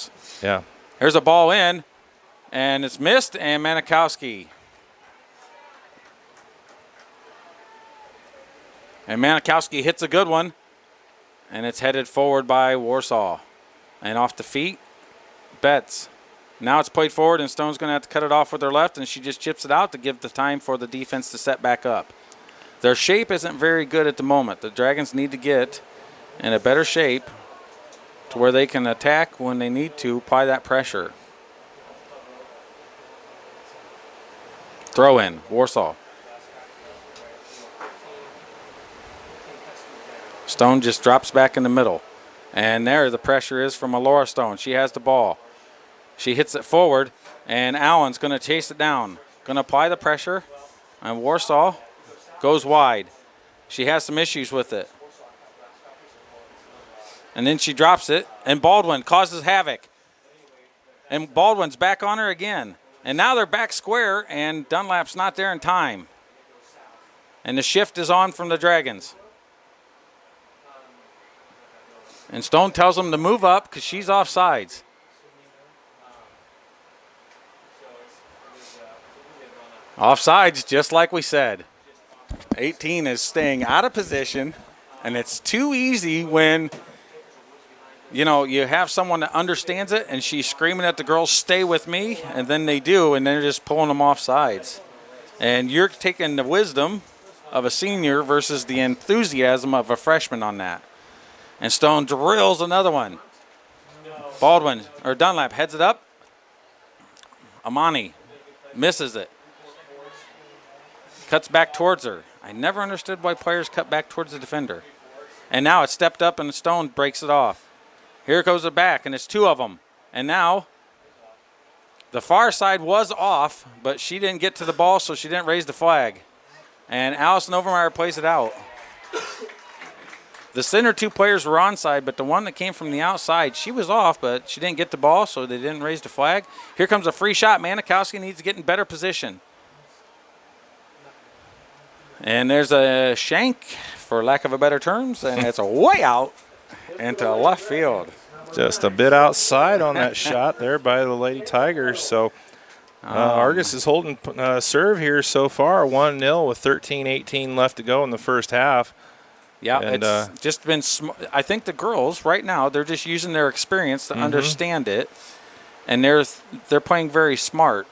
here's a ball in, and it's missed, and Manikowski. And Manikowski hits a good one, and it's headed forward by Warsaw. And off the feet, Betts. Now it's played forward, and Stone's going to have to cut it off with her left, and she just chips it out to give the time for the defense to set back up. Their shape isn't very good at the moment. The Dragons need to get in a better shape to where they can attack when they need to, apply that pressure. Throw in, Warsaw. Stone just drops back in the middle. And there the pressure is from Laura Stone. She has the ball. She hits it forward, and Allen's going to chase it down. Going to apply the pressure, and Warsaw goes wide. She has some issues with it. And then she drops it, and Baldwin causes havoc. And Baldwin's back on her again. And now they're back square, and Dunlap's not there in time. And the shift is on from the Dragons. And Stone tells them to move up because she's offsides. Offsides, just like we said. 18 is staying out of position, and it's too easy when you know, you have someone that understands it, and she's screaming at the girls, stay with me, and then they do, and they're just pulling them off sides. And you're taking the wisdom of a senior versus the enthusiasm of a freshman on that. And Stone drills another one. Baldwin, or Dunlap, heads it up. Amani misses it. Cuts back towards her. I never understood why players cut back towards the defender. And now it's stepped up, and Stone breaks it off. Here goes the back, and it's two of them. And now the far side was off, but she didn't get to the ball, so she didn't raise the flag. And Allison Overmeyer plays it out. The center two players were onside, but the one that came from the outside, she was off, but she didn't get the ball, so they didn't raise the flag. Here comes a free shot. Manikowski needs to get in better position. And there's a shank, for lack of a better terms, and it's a way out into left field. Just a bit outside on that shot there by the Lady Tigers. So Argos is holding serve here so far, 1-0 with 13-18 left to go in the first half. Yeah, and, it's just been I think the girls right now, they're just using their experience to understand it, and they're playing very smart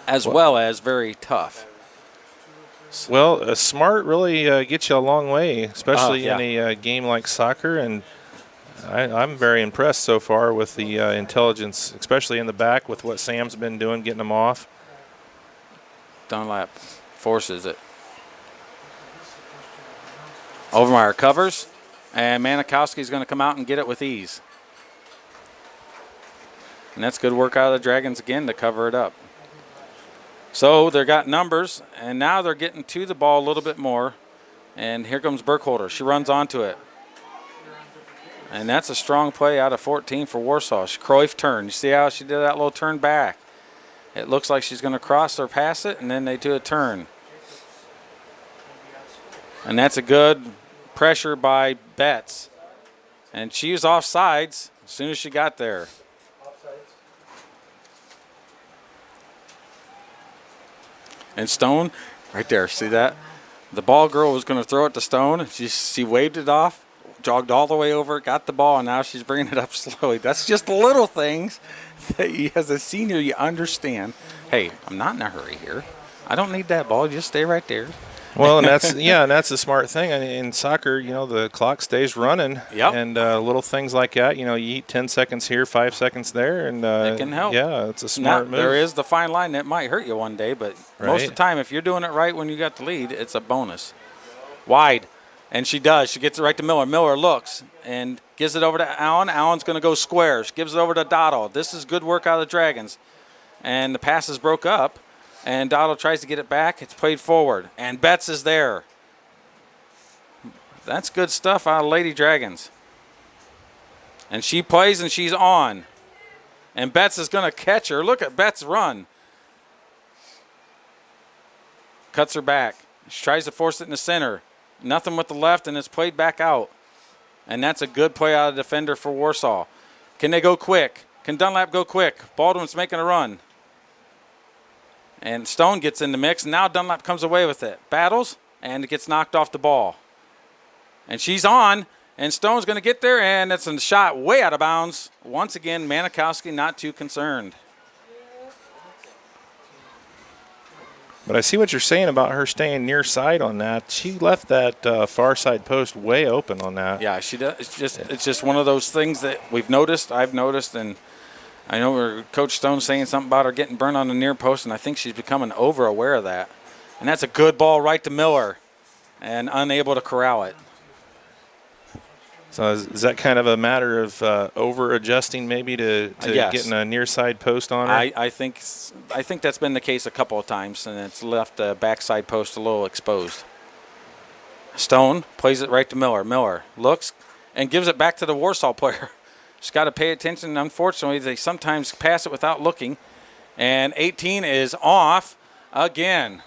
as well as very tough. Well, smart really gets you a long way, especially in a game like soccer, and I'm very impressed so far with the intelligence, especially in the back with what Sam's been doing, getting them off. Dunlap forces it. Overmeyer covers, and Manikowski's going to come out and get it with ease. And that's good work out of the Dragons again to cover it up. So they got numbers, and now they're getting to the ball a little bit more. And here comes Burkholder. She runs onto it. And that's a strong play out of 14 for Warsaw. Cruyff turn. You see how she did that little turn back? It looks like she's going to cross or pass it, and then they do a turn. And that's a good pressure by Betts. And she was offsides as soon as she got there. And Stone, right there, see that? The ball girl was going to throw it to Stone. She waved it off, jogged all the way over, got the ball, and now she's bringing it up slowly. That's just little things that you, as a senior, you understand. Hey, I'm not in a hurry here. I don't need that ball. Just stay right there. Well, and that's the smart thing. I mean, in soccer, you know, the clock stays running. Yep. And little things like that, you know, you eat 10 seconds here, 5 seconds there, and it can help. Yeah, it's a smart move. There is the fine line that might hurt you one day, but most of the time, if you're doing it right when you got the lead, it's a bonus. Wide, and she does. She gets it right to Miller. Miller looks and gives it over to Allen. Allen's going to go squares. Gives it over to Dottle. This is good work out of the Dragons. And the passes broke up. And Dottle tries to get it back. It's played forward. And Betts is there. That's good stuff out of Lady Dragons. And she plays and she's on. And Betts is going to catch her. Look at Betts run. Cuts her back. She tries to force it in the center. Nothing with the left, and it's played back out. And that's a good play out of the defender for Warsaw. Can they go quick? Can Dunlap go quick? Baldwin's making a run. And Stone gets in the mix, and now Dunlap comes away with it. Battles, and it gets knocked off the ball. And she's on, and Stone's going to get there, and it's a shot way out of bounds. Once again, Manikowski not too concerned. But I see what you're saying about her staying near side on that. She left that far side post way open on that. Yeah, she does. It's just one of those things that we've noticed, I've noticed, and I know Coach Stone's saying something about her getting burned on the near post, and I think she's becoming over-aware of that. And that's a good ball right to Miller, and unable to corral it. So is that kind of a matter of over-adjusting maybe to Yes. getting a near side post on her? I think that's been the case a couple of times, and it's left the backside post a little exposed. Stone plays it right to Miller. Miller looks and gives it back to the Warsaw player. Just got to pay attention. Unfortunately, they sometimes pass it without looking. And 18 is off again.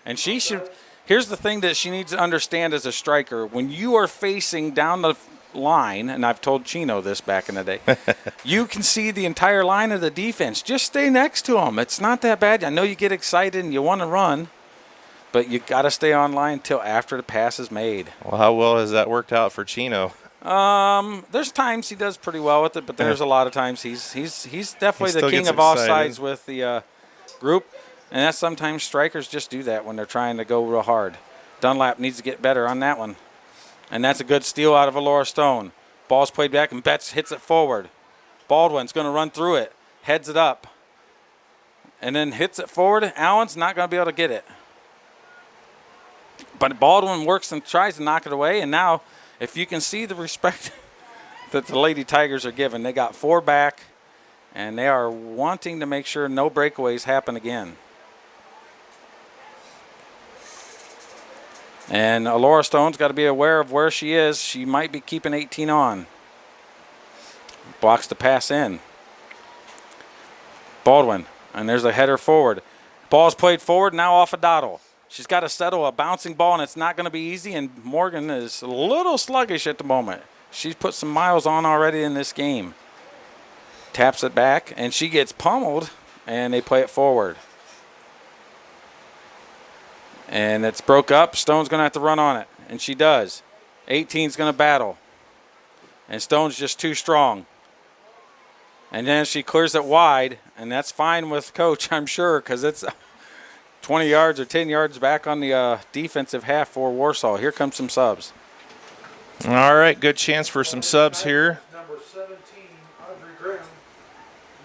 And she should – here's the thing that she needs to understand as a striker. When you are facing down the line, and I've told Chino this back in the day, you can see the entire line of the defense. Just stay next to them. It's not that bad. I know you get excited and you want to run, but you got to stay on line until after the pass is made. Well, how well has that worked out for Chino? There's times he does pretty well with it, but there's a lot of times he's definitely the king gets of excited. offsides with the group, and that's sometimes strikers just do that when they're trying to go real hard. Dunlap needs to get better on that one, and that's a good steal out of Alora Stone. Ball's played back, and Betts hits it forward. Baldwin's going to run through it, heads it up, and then hits it forward. Allen's not going to be able to get it. But Baldwin works and tries to knock it away, and now if you can see the respect that the Lady Tigers are given, they got 4 back, and they are wanting to make sure no breakaways happen again. And Alora Stone's got to be aware of where she is. She might be keeping 18 on. Blocks the pass in. Baldwin, and there's a header forward. Ball's played forward, now off a Dottle. She's got to settle a bouncing ball, and it's not going to be easy, and Morgan is a little sluggish at the moment. She's put some miles on already in this game. Taps it back, and she gets pummeled, and they play it forward. And it's broke up. Stone's going to have to run on it, and she does. 18's going to battle, and Stone's just too strong. And then she clears it wide, and that's fine with Coach, I'm sure, because it's 20 yards or 10 yards back on the defensive half for Warsaw. Here comes some subs. All right, good chance for some subs here. Number 17, Audrey Graham.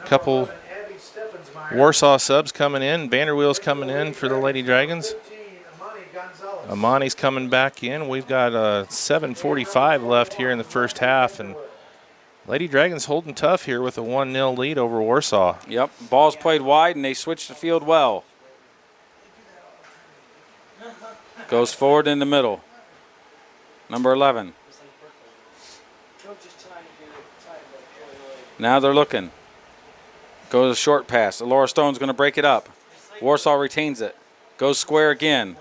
Couple 11, Abby Steffensmeyer. Warsaw subs coming in. Vanderweel's coming in for the Lady Dragons. 15, Amani Gonzalez. Amani's coming back in. We've got 7:45 left here in the first half, and Lady Dragons holding tough here with a 1-0 lead over Warsaw. Yep, ball's played wide, and they switch the field well. Goes forward in the middle. Number 11. Now they're looking. Goes a short pass. Alora Stone's going to break it up. Warsaw retains it. Goes square again.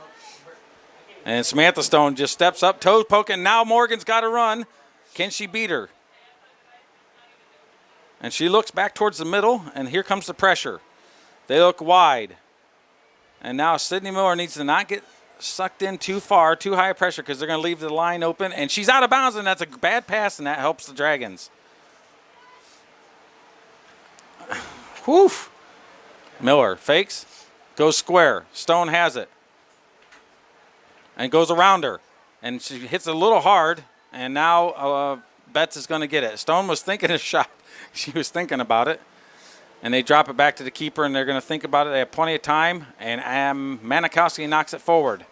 And Samantha Stone just steps up, toes poking. Now Morgan's got to run. Can she beat her? And she looks back towards the middle, and here comes the pressure. They look wide. And now Sydney Miller needs to not get sucked in too far, too high pressure, because they're going to leave the line open. And she's out of bounds, and that's a bad pass, and that helps the Dragons. Whew. Miller fakes, goes square. Stone has it. And goes around her. And she hits it a little hard, and now Betts is going to get it. Stone was thinking a shot. She was thinking about it. And they drop it back to the keeper, and they're going to think about it. They have plenty of time, and Manikowski knocks it forward.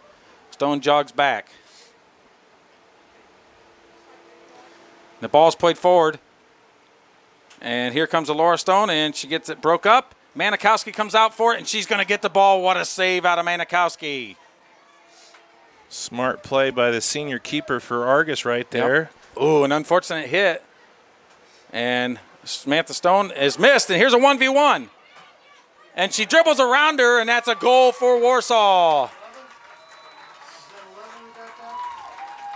Stone jogs back. The ball's played forward. And here comes Alora Stone, and she gets it broke up. Manikowski comes out for it, and she's going to get the ball. What a save out of Manikowski. Smart play by the senior keeper for Argos right there. Yep. Ooh, an unfortunate hit. And Samantha Stone is missed, and here's a 1v1. And she dribbles around her, and that's a goal for Warsaw.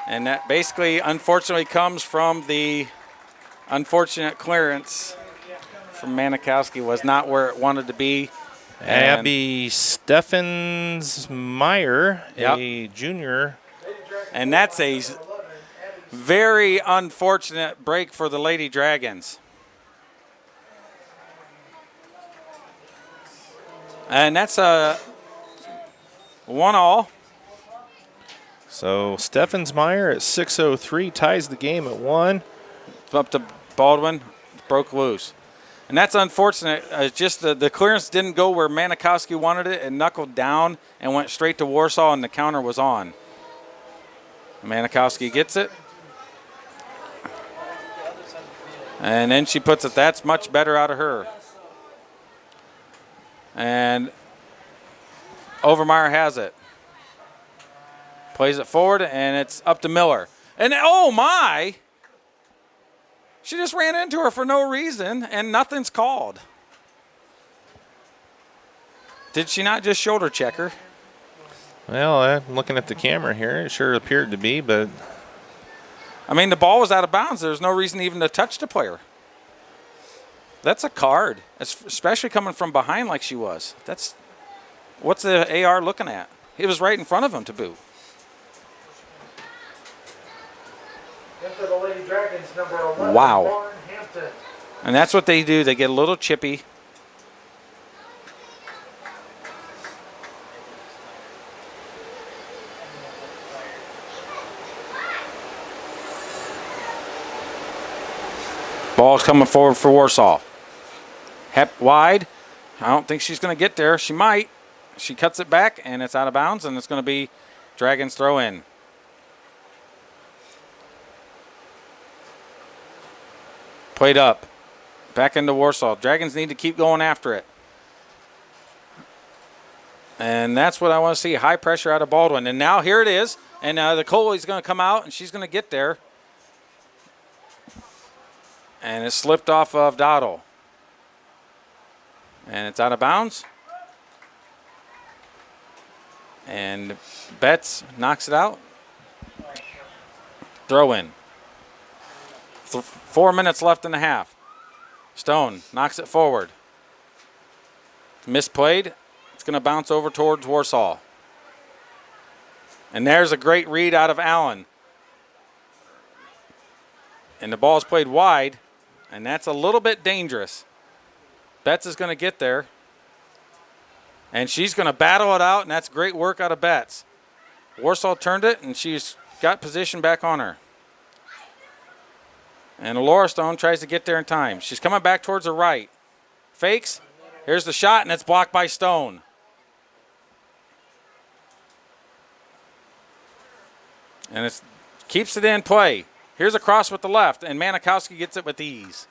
And that basically, unfortunately, comes from the unfortunate clearance from Manikowski. Was not where it wanted to be. And Abby Steffensmeyer, a junior. And that's a very unfortunate break for the Lady Dragons. And that's a 1-1. So Steffensmeyer at 6:03 ties the game at 1. Up to Baldwin, broke loose. And that's unfortunate. Just the clearance didn't go where Manikowski wanted it. It knuckled down and went straight to Warsaw, and the counter was on. Manikowski gets it. And then she puts it. That's much better out of her. And Overmeyer has it. Plays it forward, and it's up to Miller. And oh my! She just ran into her for no reason, and nothing's called. Did she not just shoulder check her? Well, I'm looking at the camera here. It sure appeared to be, but I mean, the ball was out of bounds. There's no reason even to touch the player. That's a card, especially coming from behind like she was. What's the AR looking at? He was right in front of him to boot. Into the Lady Dragons, number 11, Wow. Lauren Hampton. And that's what they do. They get a little chippy. Ball's coming forward for Warsaw. Hep wide. I don't think she's going to get there. She might. She cuts it back, and it's out of bounds, and it's going to be Dragons throw in. Played up. Back into Warsaw. Dragons need to keep going after it. And that's what I want to see. High pressure out of Baldwin. And now here it is. And the Coley's going to come out, and she's going to get there. And it slipped off of Dottle. And it's out of bounds. And Betts knocks it out. Throw in. 4 minutes left in the half. Stone knocks it forward. Misplayed. It's going to bounce over towards Warsaw. And there's a great read out of Allen. And the ball is played wide. And that's a little bit dangerous. Betts is going to get there. And she's going to battle it out, and that's great work out of Betts. Warsaw turned it, and she's got position back on her. And Laura Stone tries to get there in time. She's coming back towards her right. Fakes. Here's the shot, and it's blocked by Stone. And it keeps it in play. Here's a cross with the left, and Manikowski gets it with ease.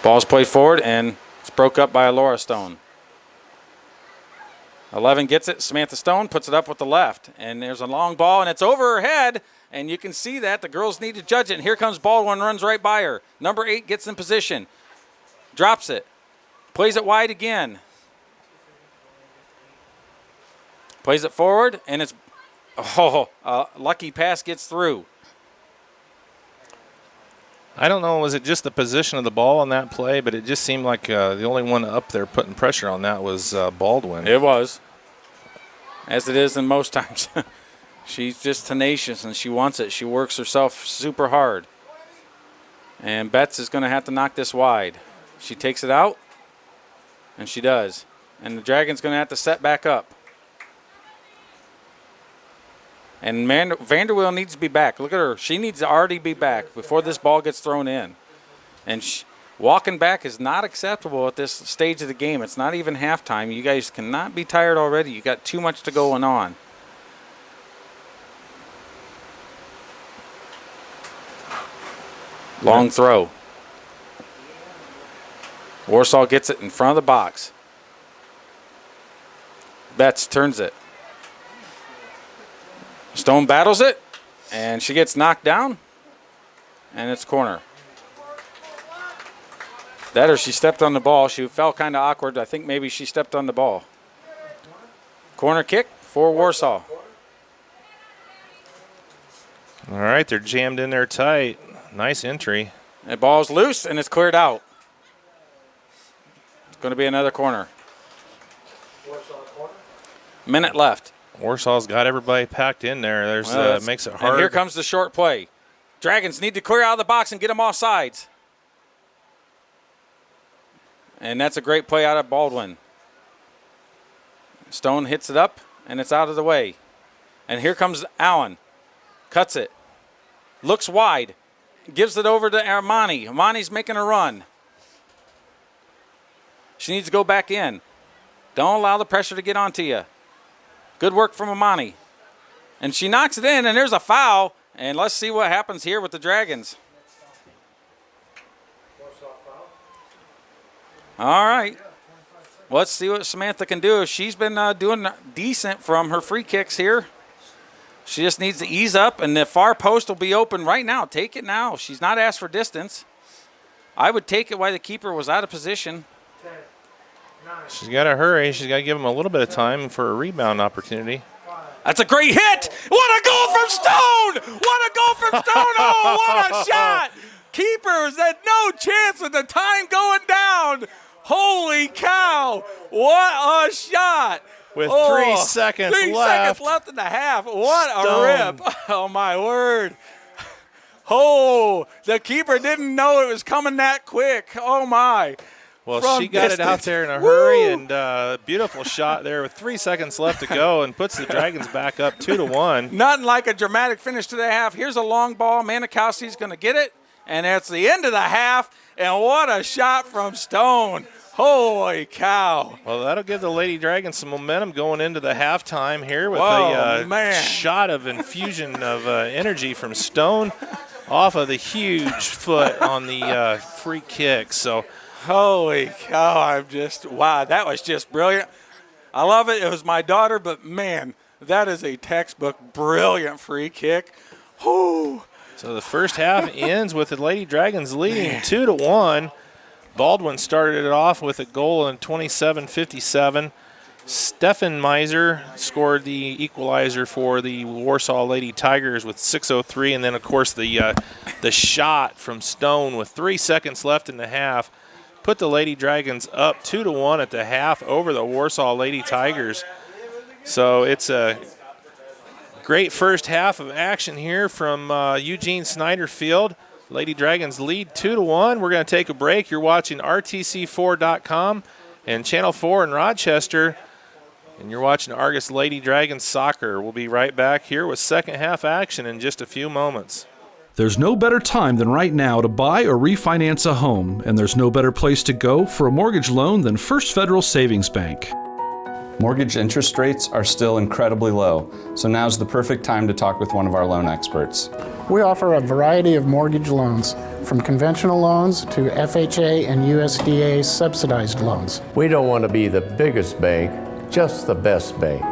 Ball's played forward, and it's broke up by Laura Stone. 11 gets it. Samantha Stone puts it up with the left. And there's a long ball, and it's over her head. And you can see that. The girls need to judge it. And here comes Baldwin, runs right by her. Number 8 gets in position. Drops it. Plays it wide again. Plays it forward, and it's, lucky pass gets through. I don't know, was it just the position of the ball on that play, but it just seemed like the only one up there putting pressure on that was Baldwin. It was, as it is in most times. She's just tenacious, and she wants it. She works herself super hard. And Betts is going to have to knock this wide. She takes it out, and she does. And the Dragon's going to have to set back up. And Vanderweel needs to be back. Look at her. She needs to already be back before this ball gets thrown in. And walking back is not acceptable at this stage of the game. It's not even halftime. You guys cannot be tired already. You got too much to going on. Long throw. Warsaw gets it in front of the box. Betts turns it. Stone battles it, and she gets knocked down, and it's corner. That or she stepped on the ball. She felt kind of awkward. I think maybe she stepped on the ball. Corner kick for Warsaw. All right, they're jammed in there tight. Nice entry. The ball's loose, and it's cleared out. It's going to be another corner. Minute left. Warsaw's got everybody packed in there. There's makes it hard. And here comes the short play. Dragons need to clear out of the box and get them off sides. And that's a great play out of Baldwin. Stone hits it up, and it's out of the way. And here comes Allen. Cuts it. Looks wide. Gives it over to Armani. Armani's making a run. She needs to go back in. Don't allow the pressure to get onto you. Good work from Amani. And she knocks it in, and there's a foul. And let's see what happens here with the Dragons. All right. Let's see what Samantha can do. She's been doing decent from her free kicks here. She just needs to ease up, and the far post will be open right now. Take it now. She's not asked for distance. I would take it while the keeper was out of position. She's got to hurry. She's got to give him a little bit of time for a rebound opportunity. That's a great hit. What a goal from Stone. What a goal from Stone. Oh, what a shot. Keepers at no chance with the time going down. Holy cow. What a shot. With 3 seconds 3 left. seconds left in the half. What Stone. a rip. Oh, my word. Oh, the keeper didn't know it was coming that quick. Oh, my. Well, From she got distance. it out there in a Woo! hurry, and beautiful shot there with 3 seconds left to go, and puts the Dragons back up 2-1. Nothing like a dramatic finish to the half. Here's a long ball. Manikowski's going to get it, and that's the end of the half, and what a shot from Stone. Holy cow. Well, that'll give the Lady Dragons some momentum going into the halftime here with Whoa, a man. shot of infusion of energy from Stone off of the huge foot on the free kick. So, Holy cow, wow, that was just brilliant. I love it. It was my daughter, but man, that is a textbook brilliant free kick. Whew. so the first half ends with the Lady Dragons leading 2-1. Baldwin started it off with a goal in 27:57. Stefan Meiser scored the equalizer for the Warsaw Lady Tigers with 6:03, and then of course the shot from Stone with 3 seconds left in the half put the Lady Dragons up 2-1 at the half over the Warsaw Lady Tigers. So it's a great first half of action here from Eugene Snyder Field. Lady Dragons lead 2-1. We're going to take a break. You're watching RTC4.com and Channel 4 in Rochester, and you're watching Argos Lady Dragons soccer. We'll be right back here with second half action in just a few moments. There's no better time than right now to buy or refinance a home, and there's no better place to go for a mortgage loan than First Federal Savings Bank. Mortgage interest rates are still incredibly low, so now's the perfect time to talk with one of our loan experts. We offer a variety of mortgage loans, from conventional loans to FHA and USDA subsidized loans. We don't want to be the biggest bank, just the best bank.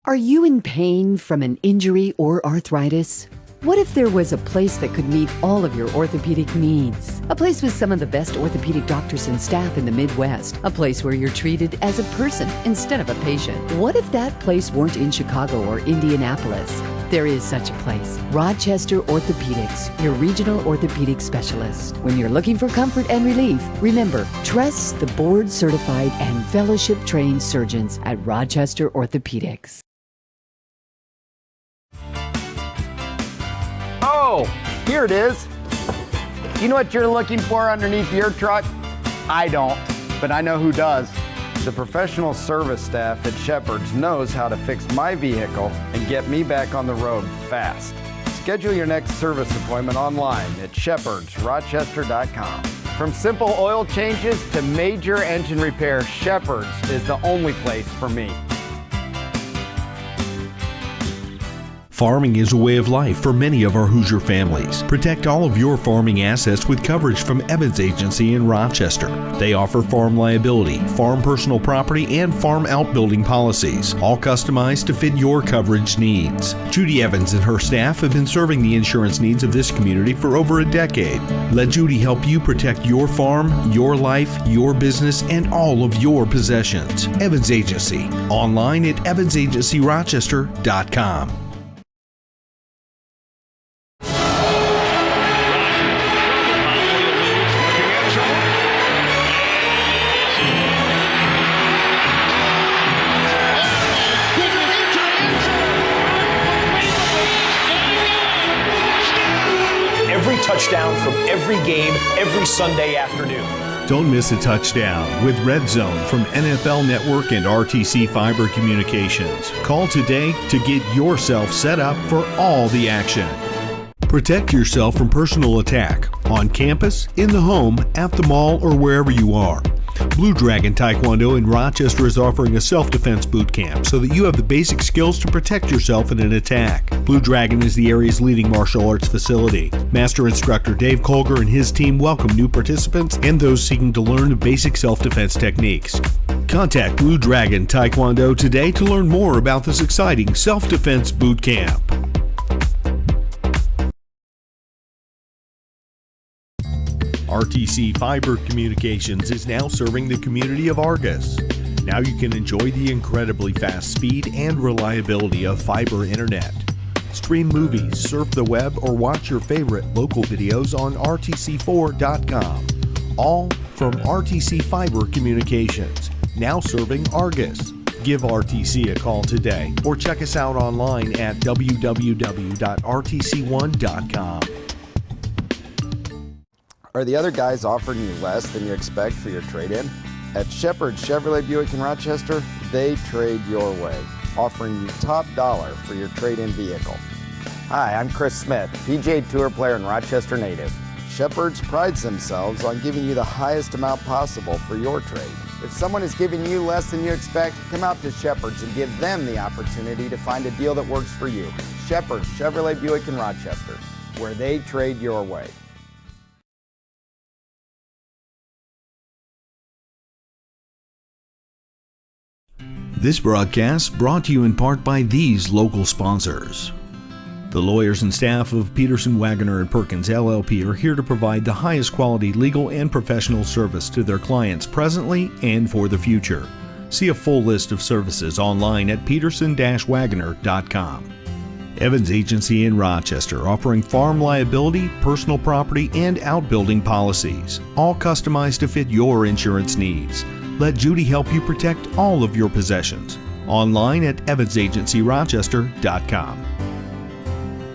Are you in pain from an injury or arthritis? What if there was a place that could meet all of your orthopedic needs? A place with some of the best orthopedic doctors and staff in the Midwest. A place where you're treated as a person instead of a patient. What if that place weren't in Chicago or Indianapolis? There is such a place. Rochester Orthopedics, your regional orthopedic specialist. When you're looking for comfort and relief, remember, trust the board-certified and fellowship-trained surgeons at Rochester Orthopedics. Oh, here it is. You know what you're looking for underneath your truck? I don't, but I know who does. The professional service staff at Shepherd's knows how to fix my vehicle and get me back on the road fast. Schedule your next service appointment online at shepherdsrochester.com. From simple oil changes to major engine repair, Shepherd's is the only place for me. Farming is a way of life for many of our Hoosier families. Protect all of your farming assets with coverage from Evans Agency in Rochester. They offer farm liability, farm personal property, and farm outbuilding policies, all customized to fit your coverage needs. Judy Evans and her staff have been serving the insurance needs of this community for over a decade. Let Judy help you protect your farm, your life, your business, and all of your possessions. Evans Agency, online at evansagencyrochester.com. Touchdown from every game, every Sunday afternoon. Don't miss a touchdown with Red Zone from NFL Network and RTC Fiber Communications. Call today to get yourself set up for all the action. Protect yourself from personal attack on campus, in the home, at the mall, or wherever you are. Blue Dragon Taekwondo in Rochester is offering a self-defense boot camp so that you have the basic skills to protect yourself in an attack. Blue Dragon is the area's leading martial arts facility. Master instructor Dave Colger and his team welcome new participants and those seeking to learn the basic self-defense techniques. Contact Blue Dragon Taekwondo today to learn more about this exciting self-defense boot camp. RTC Fiber Communications is now serving the community of Argos. Now you can enjoy the incredibly fast speed and reliability of fiber internet. Stream movies, surf the web, or watch your favorite local videos on RTC4.com. All from RTC Fiber Communications, now serving Argos. Give RTC a call today or check us out online at www.rtc1.com. Are the other guys offering you less than you expect for your trade-in? At Shepherd Chevrolet Buick in Rochester, they trade your way, offering you top dollar for your trade-in vehicle. Hi, I'm Chris Smith, PGA Tour player and Rochester native. Shepherd's prides themselves on giving you the highest amount possible for your trade. If someone is giving you less than you expect, come out to Shepherd's and give them the opportunity to find a deal that works for you. Shepherd's Chevrolet Buick in Rochester, where they trade your way. This broadcast brought to you in part by these local sponsors. The lawyers and staff of Peterson, Wagner & Perkins LLP are here to provide the highest quality legal and professional service to their clients presently and for the future. See a full list of services online at peterson-wagner.com. Evans Agency in Rochester, offering farm liability, personal property, and outbuilding policies, all customized to fit your insurance needs. Let Judy help you protect all of your possessions. Online at evansagencyrochester.com.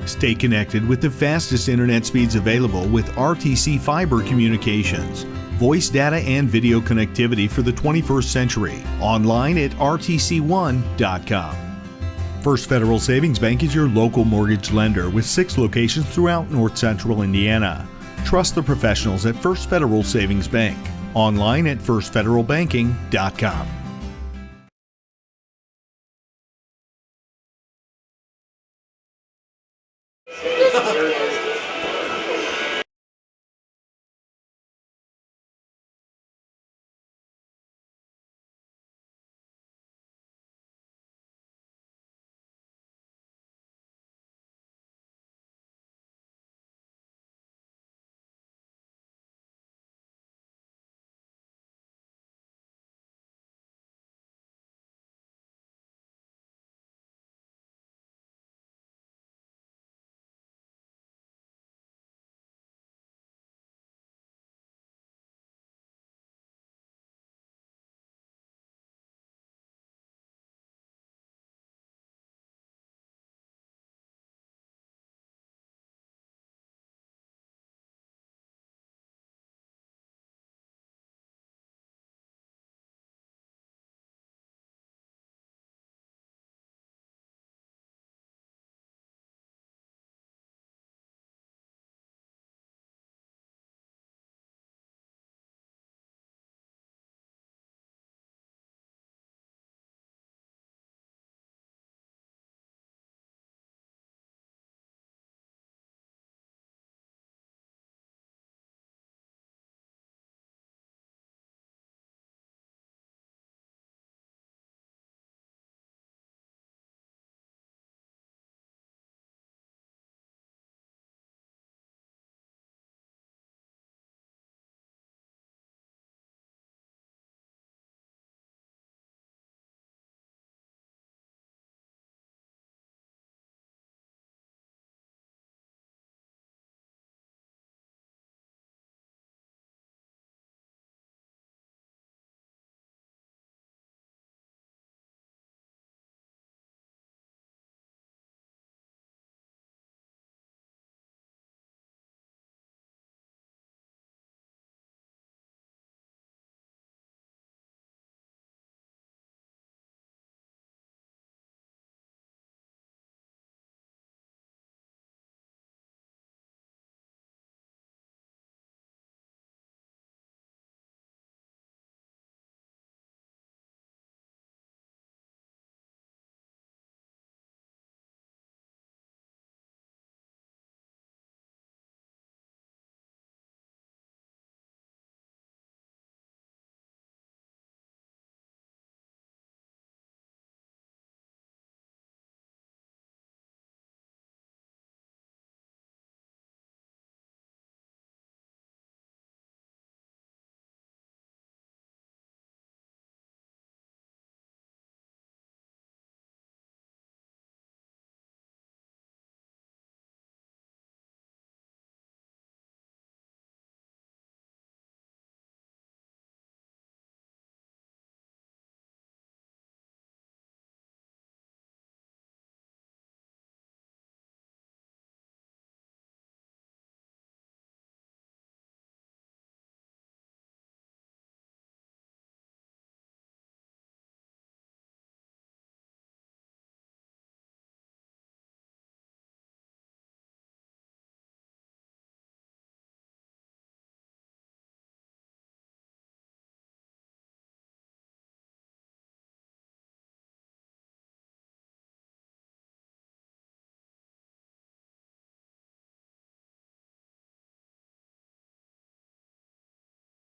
Stay connected with the fastest internet speeds available with RTC Fiber Communications. Voice data and video connectivity for the 21st century. Online at rtc1.com. First Federal Savings Bank is your local mortgage lender with 6 locations throughout North Central Indiana. Trust the professionals at First Federal Savings Bank. Online at firstfederalbanking.com.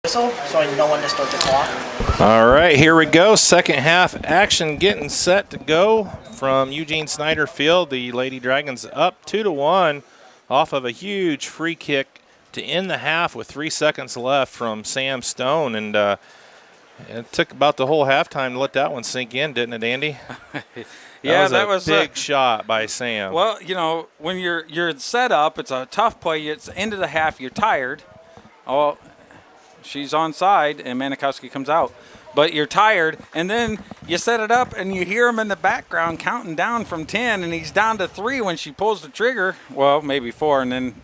So I know when to start the clock. All right, here we go. Second half action getting set to go from Eugene Snyder Field. The Lady Dragons up 2-1 off of a huge free kick to end the half with 3 seconds left from Sam Stone. And it took about the whole halftime to let that one sink in, didn't it, Andy? Yeah, that was a big shot by Sam. Well, you know, when you're set up, it's a tough play. It's the end of the half. You're tired. Oh, she's onside, and Manikowski comes out. But you're tired, and then you set it up, and you hear him in the background counting down from 10, and he's down to 3 when she pulls the trigger. Well, maybe 4, and then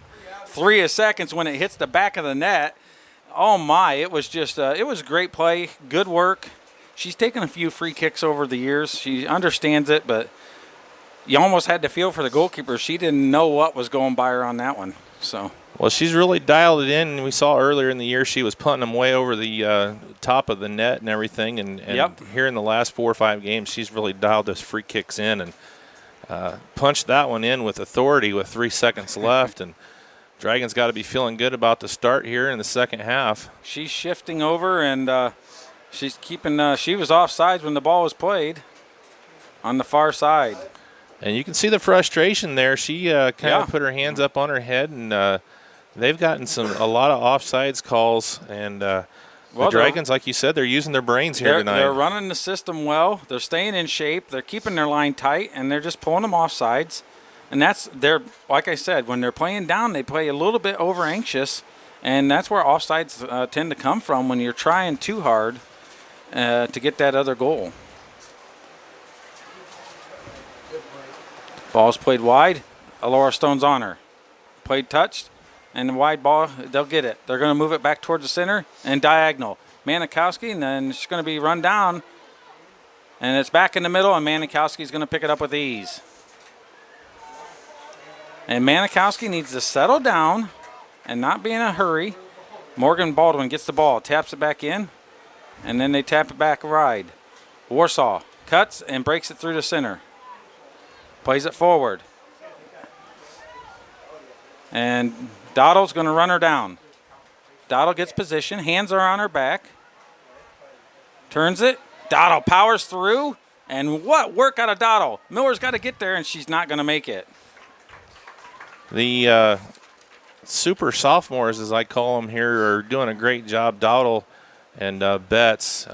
3 seconds when it hits the back of the net. Oh, my. It was just it was great play, good work. She's taken a few free kicks over the years. She understands it, but you almost had to feel for the goalkeeper. She didn't know what was going by her on that one. So. Well, she's really dialed it in, and we saw earlier in the year she was punting them way over the top of the net and everything. And here in the last 4 or 5 games, she's really dialed those free kicks in and punched that one in with authority with 3 seconds left. And Dragons got to be feeling good about the start here in the second half. She's shifting over, and she's keeping she was offsides when the ball was played on the far side. And you can see the frustration there. She kind of put her hands up on her head, and they've gotten a lot of offsides calls. And the Dragons, like you said, they're using their brains here tonight. They're running the system well. They're staying in shape. They're keeping their line tight, and they're just pulling them offsides. And they're like I said, when they're playing down, they play a little bit over anxious, and that's where offsides tend to come from when you're trying too hard to get that other goal. Ball's played wide. Alora Stone's on her. Played touched, and the wide ball, they'll get it. They're going to move it back towards the center and diagonal. Manikowski, and then it's going to be run down, and it's back in the middle, and Manikowski's going to pick it up with ease. And Manikowski needs to settle down and not be in a hurry. Morgan Baldwin gets the ball, taps it back in, and then they tap it back wide. Warsaw cuts and breaks it through the center. Plays it forward. And Doddle's going to run her down. Doddle gets position. Hands are on her back. Turns it. Doddle powers through. And what work out of Doddle. Miller's got to get there, and she's not going to make it. The super sophomores, as I call them here, are doing a great job. Doddle and Betts.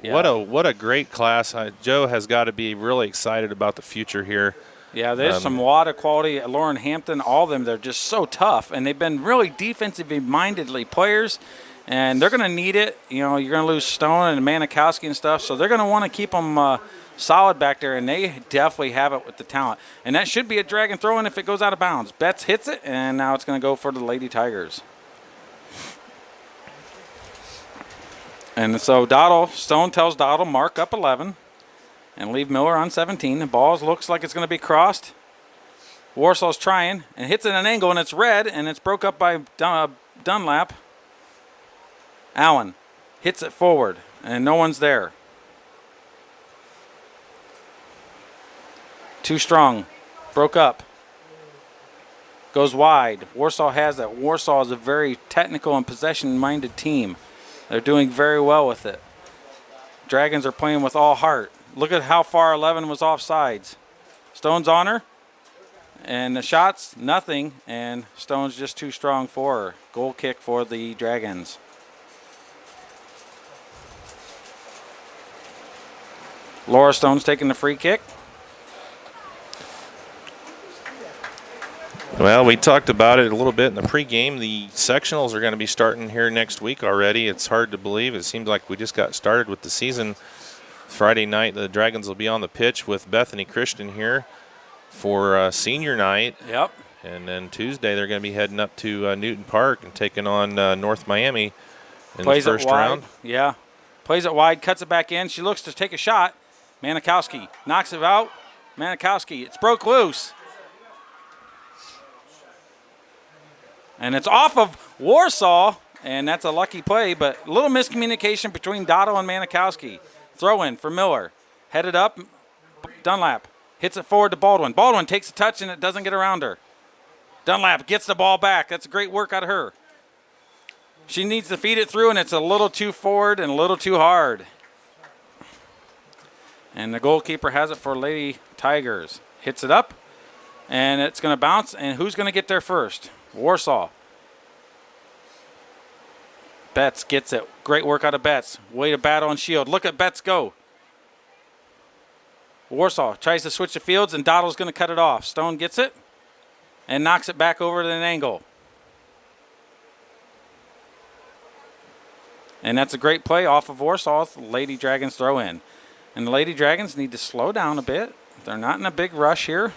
What a great class. Joe has got to be really excited about the future here. Yeah, there's some lot of quality. Lauren Hampton, all of them, they're just so tough, and they've been really defensively mindedly players, and they're going to need it. You know, you're going to lose Stone and Manikowski and stuff, so they're going to want to keep them solid back there, and they definitely have it with the talent. And that should be a Dragon throw-in if it goes out of bounds. Betts hits it, and now it's going to go for the Lady Tigers. And so Stone tells Doddle, mark up 11 and leave Miller on 17. The ball looks like it's going to be crossed. Warsaw's trying and hits at an angle, and it's red, and it's broke up by Dunlap. Allen hits it forward, and no one's there. Too strong. Broke up. Goes wide. Warsaw has that. Warsaw is a very technical and possession-minded team. They're doing very well with it. Dragons are playing with all heart. Look at how far 11 was offsides. Stone's on her. And the shots, nothing. And Stone's just too strong for her. Goal kick for the Dragons. Laura Stone's taking the free kick. Well, we talked about it a little bit in the pregame. The sectionals are going to be starting here next week already. It's hard to believe. It seems like we just got started with the season. Friday night, the Dragons will be on the pitch with Bethany Christian here for senior night. Yep. And then Tuesday, they're going to be heading up to Newton Park and taking on North Miami in the first round. Yeah. Plays it wide, cuts it back in. She looks to take a shot. Manikowski knocks it out. Manikowski, it's broke loose. And it's off of Warsaw, and that's a lucky play, but a little miscommunication between Doddle and Manikowski. Throw in for Miller. Headed up, Dunlap hits it forward to Baldwin. Baldwin takes a touch, and it doesn't get around her. Dunlap gets the ball back. That's a great work out of her. She needs to feed it through, and it's a little too forward and a little too hard. And the goalkeeper has it for Lady Tigers. Hits it up, and it's going to bounce. And who's going to get there first? Warsaw. Betts gets it. Great work out of Betts. Way to battle and shield. Look at Betts go. Warsaw tries to switch the fields, and Doddle's going to cut it off. Stone gets it and knocks it back over to an angle. And that's a great play off of Warsaw. Lady Dragons throw in. And the Lady Dragons need to slow down a bit. They're not in a big rush here.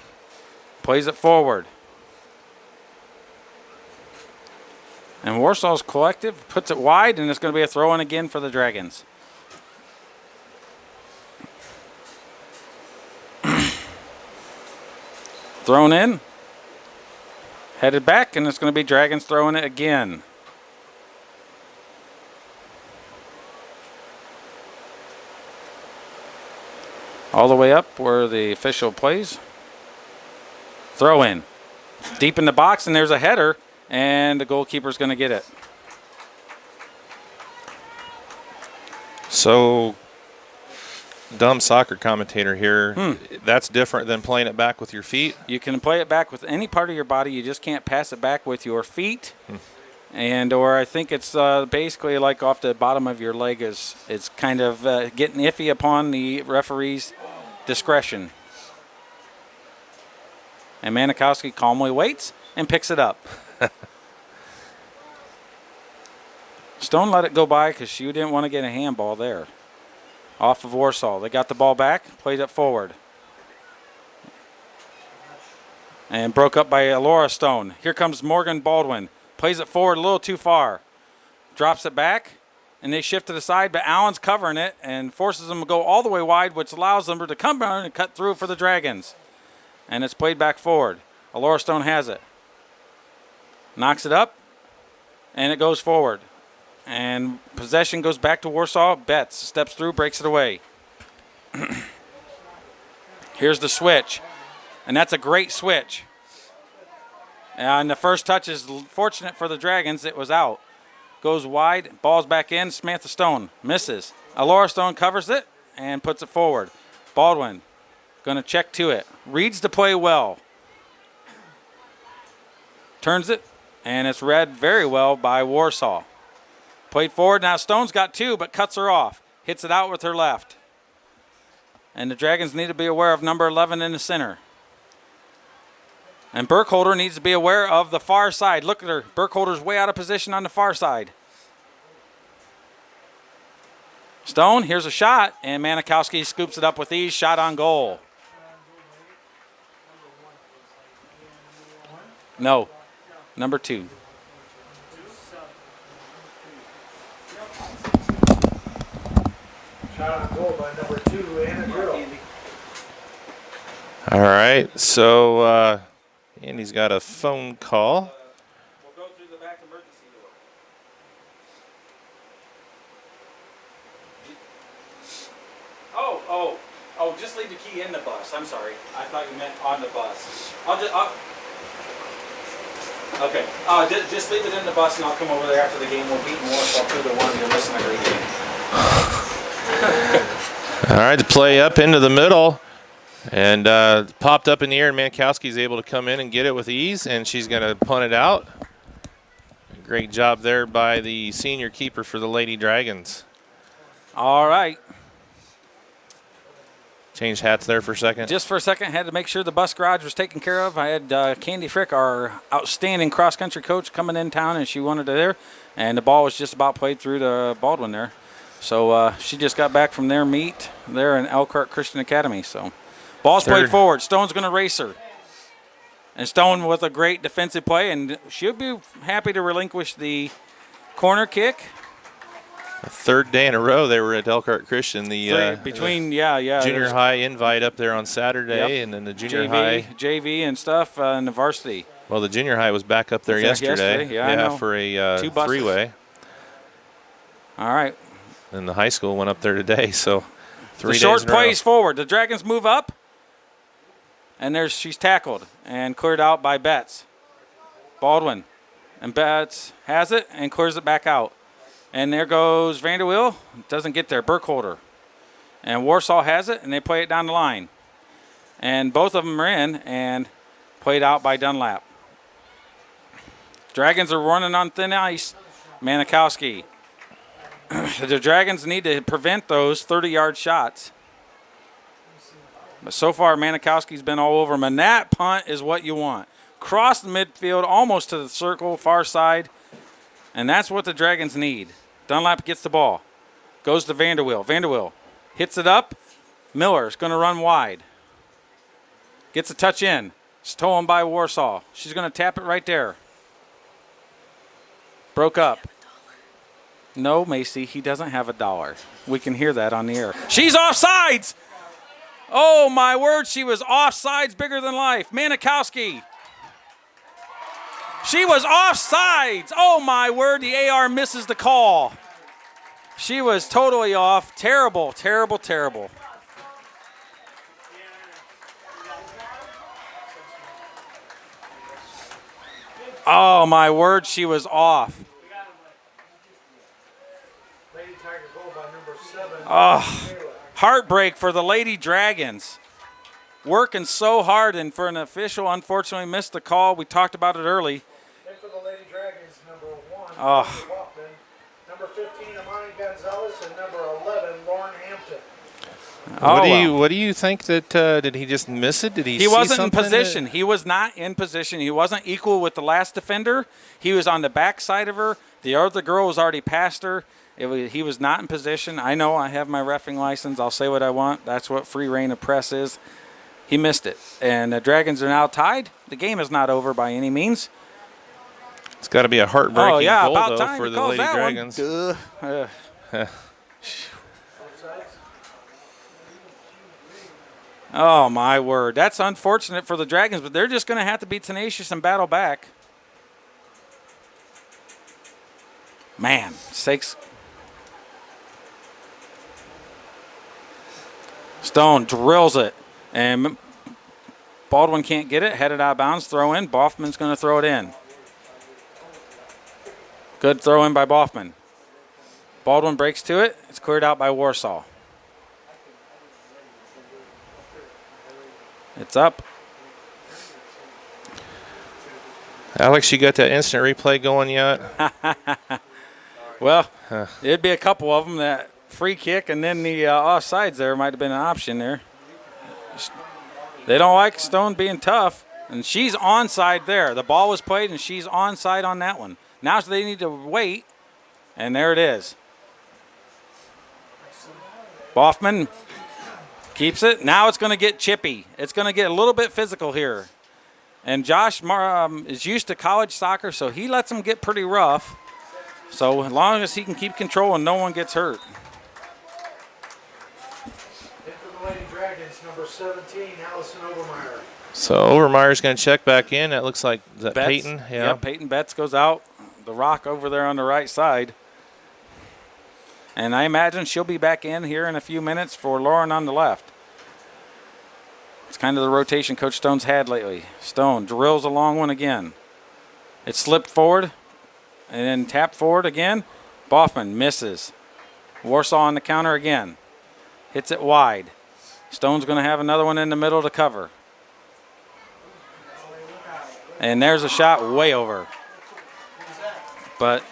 Plays it forward. And Warsaw's collective puts it wide, and it's going to be a throw-in again for the Dragons. Thrown in. Headed back, and it's going to be Dragons throwing it again. All the way up where the official plays. Throw in. Deep in the box, and there's a header, and the goalkeeper's going to get it. So, dumb soccer commentator here. That's different than playing it back with your feet? You can play it back with any part of your body. You just can't pass it back with your feet. Or I think it's basically like off the bottom of your leg is kind of getting iffy upon the referee's discretion. And Manikowski calmly waits and picks it up. Stone let it go by because she didn't want to get a handball there. Off of Warsaw. They got the ball back, played it forward. And broke up by Laura Stone. Here comes Morgan Baldwin. Plays it forward a little too far. Drops it back, and they shift to the side, but Allen's covering it and forces them to go all the way wide, which allows them to come down and cut through for the Dragons. And it's played back forward. Laura Stone has it. Knocks it up, and it goes forward. And possession goes back to Warsaw. Betts steps through, breaks it away. Here's the switch, and that's a great switch. And the first touch is fortunate for the Dragons. It was out. Goes wide. Ball's back in. Samantha Stone misses. Laura Stone covers it and puts it forward. Baldwin going to check to it. Reads the play well. Turns it, and it's read very well by Warsaw. Played forward. Now Stone's got two, but cuts her off. Hits it out with her left. And the Dragons need to be aware of number 11 in the center. And Burkholder needs to be aware of the far side. Look at her. Burkholder's way out of position on the far side. Stone, here's a shot, and Manikowski scoops it up with ease. Shot on goal. No, number 2. Shot on goal by number 2, Anna Gill. All right, so Andy's got a phone call. We'll go through the back emergency door. Oh, just leave the key in the bus. I'm sorry. I thought you meant on the bus. Okay. Just leave it in the bus, and I'll come over there after the game. We'll beat Warsaw 2-1. You're missing a great game. All right, the play up into the middle. And popped up in the air, and Mankowski's able to come in and get it with ease, and she's going to punt it out. Great job there by the senior keeper for the Lady Dragons. All right. Change hats there for a second. Just for a second, had to make sure the bus garage was taken care of. I had Candy Frick, our outstanding cross-country coach, coming in town, and she wanted it there. And the ball was just about played through to Baldwin there. So she just got back from their meet there in Elkhart Christian Academy, so... Ball's played forward. Stone's going to race her. And Stone with a great defensive play, and she'll be happy to relinquish the corner kick. The third day in a row they were at Elkhart Christian. The junior high invite up there on Saturday, and then the junior high. JV and stuff, and the varsity. Well, the junior high was back up there yesterday. Yeah, for a three-way. All right. And the high school went up there today, so 3 days in a row. The short plays forward. The Dragons move up. And she's tackled and cleared out by Betts. Baldwin And Betts has it and clears it back out. And there goes Vanderweel. Doesn't get there. Burkholder. And Warsaw has it, and they play it down the line. And both of them are in and played out by Dunlap. Dragons are running on thin ice. Manikowski. The Dragons need to prevent those 30-yard shots. But so far, Manikowski's been all over him. And that punt is what you want. Cross the midfield, almost to the circle, far side. And that's what the Dragons need. Dunlap gets the ball. Goes to Vanderweel. Vanderweel hits it up. Miller's going to run wide. Gets a touch in. Stolen by Warsaw. She's going to tap it right there. Broke up. No, Macy, he doesn't have $1. We can hear that on the air. She's offsides! Oh, my word, she was offsides bigger than life. Manikowski. She was offsides. Oh, my word, the AR misses the call. She was totally off. Terrible, terrible, terrible. Oh, my word, she was off. Oh, heartbreak for the Lady Dragons. Working so hard, and for an official, unfortunately, missed the call. We talked about it early. And for the Lady Dragons, number 1, Oh. Walkman, number 15, Amani Gonzalez, and number 11, Lauren Hampton. What do you think that did he just miss it? Did he? He wasn't in something position. He was not in position. He wasn't equal with the last defender. He was on the back side of her. The other girl was already past her. He was not in position. I know I have my reffing license. I'll say what I want. That's what free reign of press is. He missed it. And the Dragons are now tied. The game is not over by any means. It's got to be a heartbreaking goal, about though, time for he the calls Lady that Dragons. Oh, my word. That's unfortunate for the Dragons, but they're just going to have to be tenacious and battle back. Man, sakes. Stone drills it, and Baldwin can't get it. Headed out of bounds, throw in. Boffman's going to throw it in. Good throw in by Boffman. Baldwin breaks to it. It's cleared out by Warsaw. It's up. Alex, you got that instant replay going yet? Well, it'd be a couple of them. That free kick and then the offsides there might have been an option there. They don't like Stone being tough, and she's onside there. The ball was played, and she's onside on that one. Now they need to wait, and there it is. Boffman keeps it. Now it's going to get chippy. It's going to get a little bit physical here. And Josh is used to college soccer, so he lets them get pretty rough. So as long as he can keep control and no one gets hurt. And for the Lady Dragons, number 17, Allison Overmeyer. So Overmeyer's going to check back in. That looks like that Peyton. Yeah, Peyton Betts goes out. The rock over there on the right side. And I imagine she'll be back in here in a few minutes for Lauren on the left. It's kind of the rotation Coach Stone's had lately. Stone drills a long one again. It slipped forward and then tapped forward again. Boffman misses. Warsaw on the counter again. Hits it wide. Stone's going to have another one in the middle to cover. And there's a shot way over. But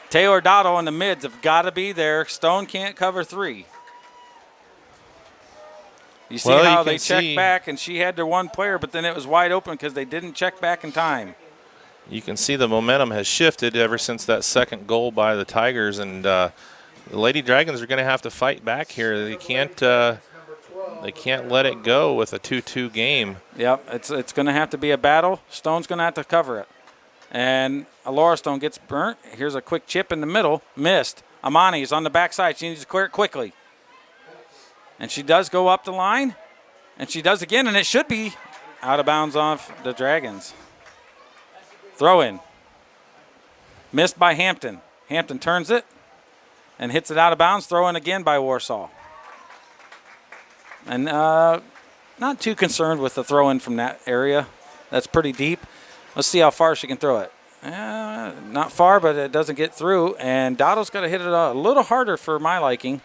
Taylor Dotto in the mids have got to be there. Stone can't cover 3. You see how they checked back, and she had their one player, but then it was wide open because they didn't check back in time. You can see the momentum has shifted ever since that second goal by the Tigers, and the Lady Dragons are going to have to fight back here. They can't let it go with a 2-2 game. Yep, it's going to have to be a battle. Stone's going to have to cover it. And Alora Stone gets burnt. Here's a quick chip in the middle. Missed. Amani is on the backside. She needs to clear it quickly. And she does go up the line. And she does again, and it should be out of bounds off the Dragons. Throw in. Missed by Hampton. Hampton turns it and hits it out of bounds. Throw in again by Warsaw. And not too concerned with the throw in from that area. That's pretty deep. Let's see how far she can throw it. Not far, but it doesn't get through. And Dottle's got to hit it a little harder for my liking.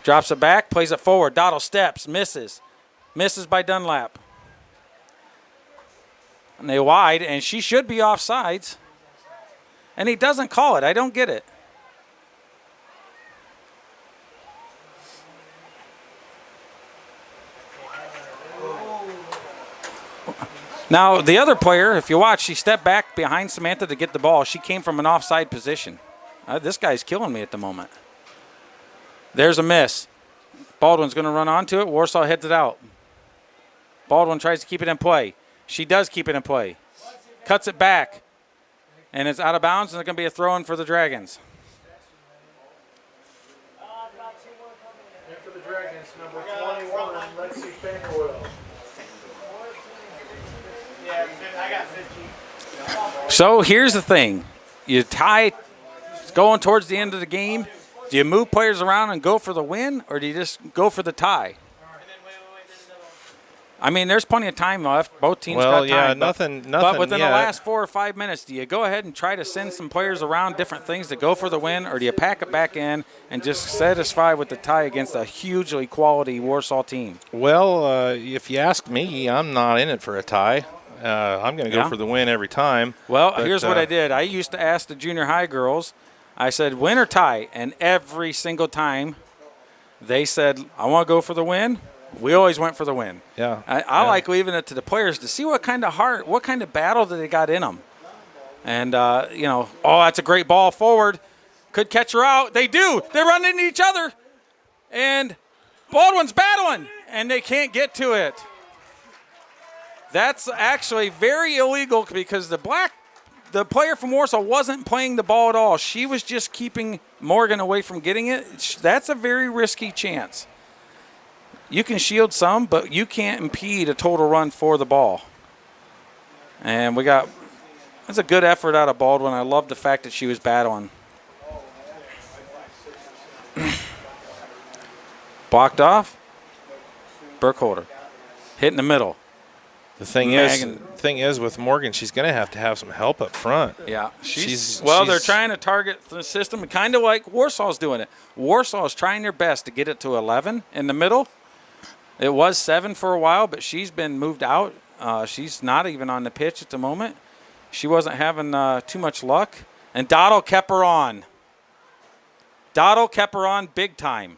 Drops it back, plays it forward. Dottle steps, misses. Misses by Dunlap. And they wide, and she should be offsides. And he doesn't call it. I don't get it. Now, the other player, if you watch, she stepped back behind Samantha to get the ball. She came from an offside position. This guy's killing me at the moment. There's a miss. Baldwin's going to run onto it. Warsaw heads it out. Baldwin tries to keep it in play. She does keep it in play. Cuts it back. And it's out of bounds, and it's going to be a throw-in for the Dragons. And for the Dragons, number 21, Lexi Fangoil. Yeah, I got 50. So here's the thing. You tie, it's going towards the end of the game. Do you move players around and go for the win, or do you just go for the tie? I mean, there's plenty of time left. Both teams got time. Yeah, nothing. But within the last 4 or 5 minutes, do you go ahead and try to send some players around different things to go for the win, or do you pack it back in and just satisfy with the tie against a hugely quality Warsaw team? Well, if you ask me, I'm not in it for a tie. I'm going to go for the win every time. Well, here's what I did. I used to ask the junior high girls, I said, win or tie? And every single time they said, I want to go for the win. We always went for the win. Yeah. I like leaving it to the players to see what kind of heart, what kind of battle that they got in them. And, that's a great ball forward. Could catch her out. They do. They run into each other. And Baldwin's battling, and they can't get to it. That's actually very illegal because the player from Warsaw wasn't playing the ball at all. She was just keeping Morgan away from getting it. That's a very risky chance. You can shield some, but you can't impede a total run for the ball. And that's a good effort out of Baldwin. I love the fact that she was battling. Blocked off. Burkholder. Hit in the middle. The thing is with Morgan, she's going to have some help up front. Yeah. They're trying to target the system, kind of like Warsaw's doing it. Warsaw's trying their best to get it to 11 in the middle. It was 7 for a while, but she's been moved out. She's not even on the pitch at the moment. She wasn't having too much luck. And Dottle kept her on. Dottle kept her on big time.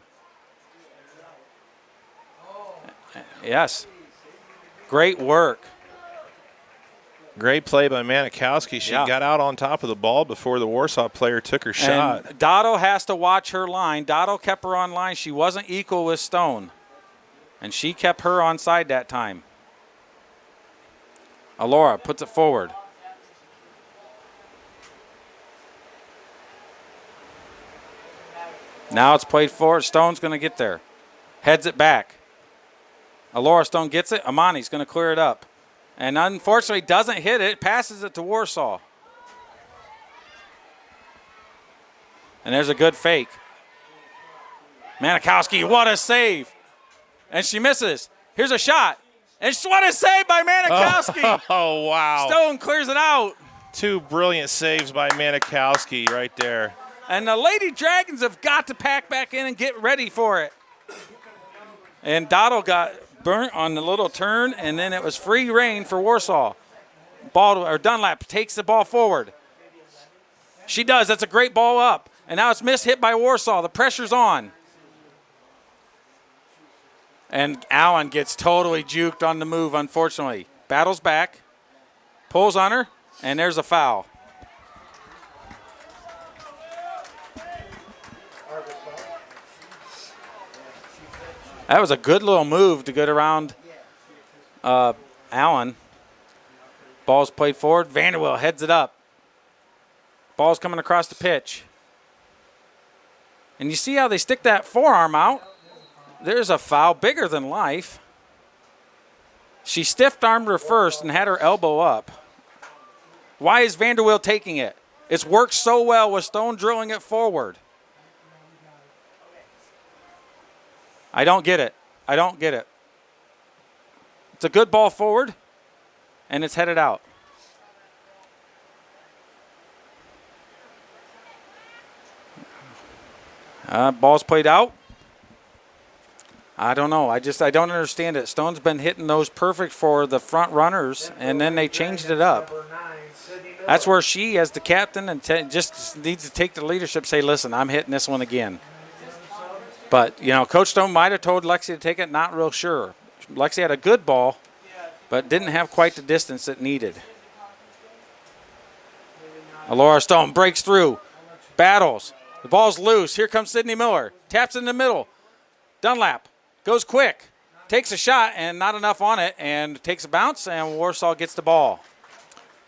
Yes. Great work. Great play by Manikowski. She got out on top of the ball before the Warsaw player took her shot. And Dottle has to watch her line. Dottle kept her on line. She wasn't equal with Stone. And she kept her on side that time. Alora puts it forward. Now it's played forward. Stone's going to get there. Heads it back. Alora Stone gets it. Amani's going to clear it up. And unfortunately doesn't hit it. Passes it to Warsaw. And there's a good fake. Manikowski, what a save. And she misses. Here's a shot. And what a save by Manikowski. Oh, wow. Stone clears it out. 2 brilliant saves by Manikowski right there. And the Lady Dragons have got to pack back in and get ready for it. And Dottle got burnt on the little turn, and then it was free reign for Warsaw. Dunlap takes the ball forward. She does. That's a great ball up. And now it's missed hit by Warsaw. The pressure's on. And Allen gets totally juked on the move, unfortunately. Battles back. Pulls on her, and there's a foul. That was a good little move to get around Allen. Ball's played forward. Vanderwill heads it up. Ball's coming across the pitch. And you see how they stick that forearm out? There's a foul bigger than life. She stiff-armed her first and had her elbow up. Why is Vanderwill taking it? It's worked so well with Stone drilling it forward. I don't get it. I don't get it. It's a good ball forward, and it's headed out. Ball's played out. I don't know. I don't understand it. Stone's been hitting those perfect for the front runners, and then they changed it up. That's where she, as the captain, and just needs to take the leadership, say, listen, I'm hitting this one again. But, you know, Coach Stone might have told Lexi to take it, not real sure. Lexi had a good ball, but didn't have quite the distance it needed. Laura Stone breaks through, battles. The ball's loose. Here comes Sydney Miller. Taps in the middle. Dunlap goes quick, takes a shot, and not enough on it, and takes a bounce, and Warsaw gets the ball.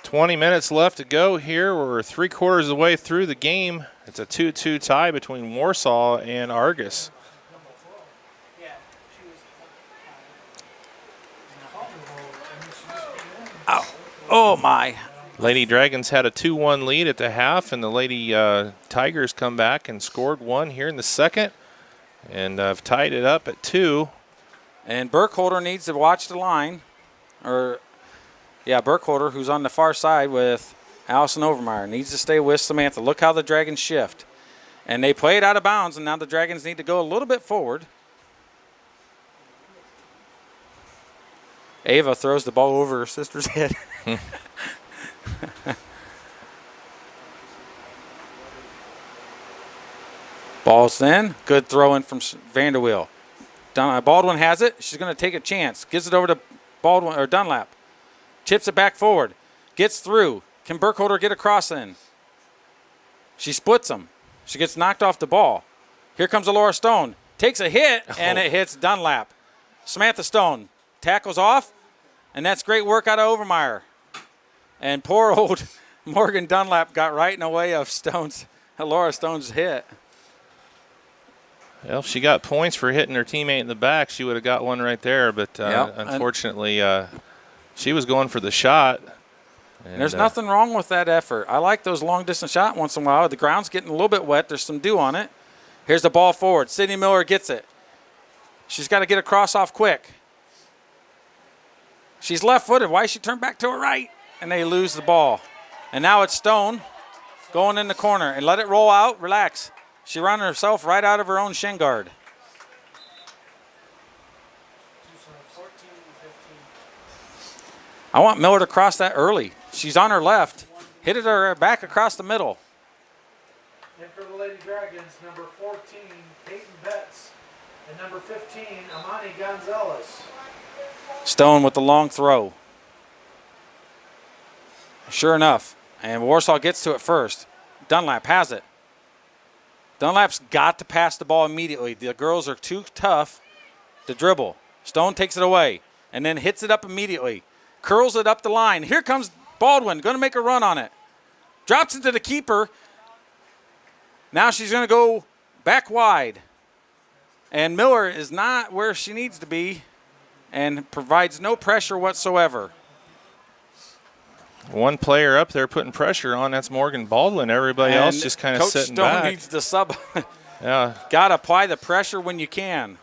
20 minutes left to go here. We're 3/4 of the way through the game. It's a 2-2 tie between Warsaw and Argos. Oh, my. Lady Dragons had a 2-1 lead at the half, and the Lady Tigers come back and scored one here in the second, and have tied it up at 2. And Burkholder needs to watch the line. Burkholder, who's on the far side with Allison Overmeyer, needs to stay with Samantha. Look how the Dragons shift. And they play it out of bounds, and now the Dragons need to go a little bit forward. Ava throws the ball over her sister's head. Ball's in. Good throw in from Vanderweel. Baldwin has it. She's going to take a chance. Gives it over to Baldwin or Dunlap. Chips it back forward. Gets through. Can Burkholder get across in? She splits them. She gets knocked off the ball. Here comes Laura Stone. Takes a hit, and it hits Dunlap. Samantha Stone tackles off, and that's great work out of Overmeyer. And poor old Morgan Dunlap got right in the way of Laura Stone's hit. Well, if she got points for hitting her teammate in the back, she would have got one right there. But unfortunately, she was going for the shot. And there's nothing wrong with that effort. I like those long-distance shots once in a while. The ground's getting a little bit wet. There's some dew on it. Here's the ball forward. Sydney Miller gets it. She's got to get across off quick. She's left-footed. Why is she turned back to her right? And they lose the ball. And now it's Stone going in the corner. And let it roll out. Relax. She ran herself right out of her own shin guard. I want Miller to cross that early. She's on her left. Hit it her back across the middle. And for the Lady Dragons, number 14, Peyton Betts. And number 15, Amani Gonzalez. Stone with the long throw. Sure enough. And Warsaw gets to it first. Dunlap has it. Dunlap's got to pass the ball immediately. The girls are too tough to dribble. Stone takes it away and then hits it up immediately. Curls it up the line. Here comes Baldwin, going to make a run on it. Drops it to the keeper. Now she's going to go back wide. And Miller is not where she needs to be and provides no pressure whatsoever. One player up there putting pressure on, that's Morgan Baldwin. Everybody else just kind of sitting back. Coach Stone needs to sub. Yeah. Got to apply the pressure when you can.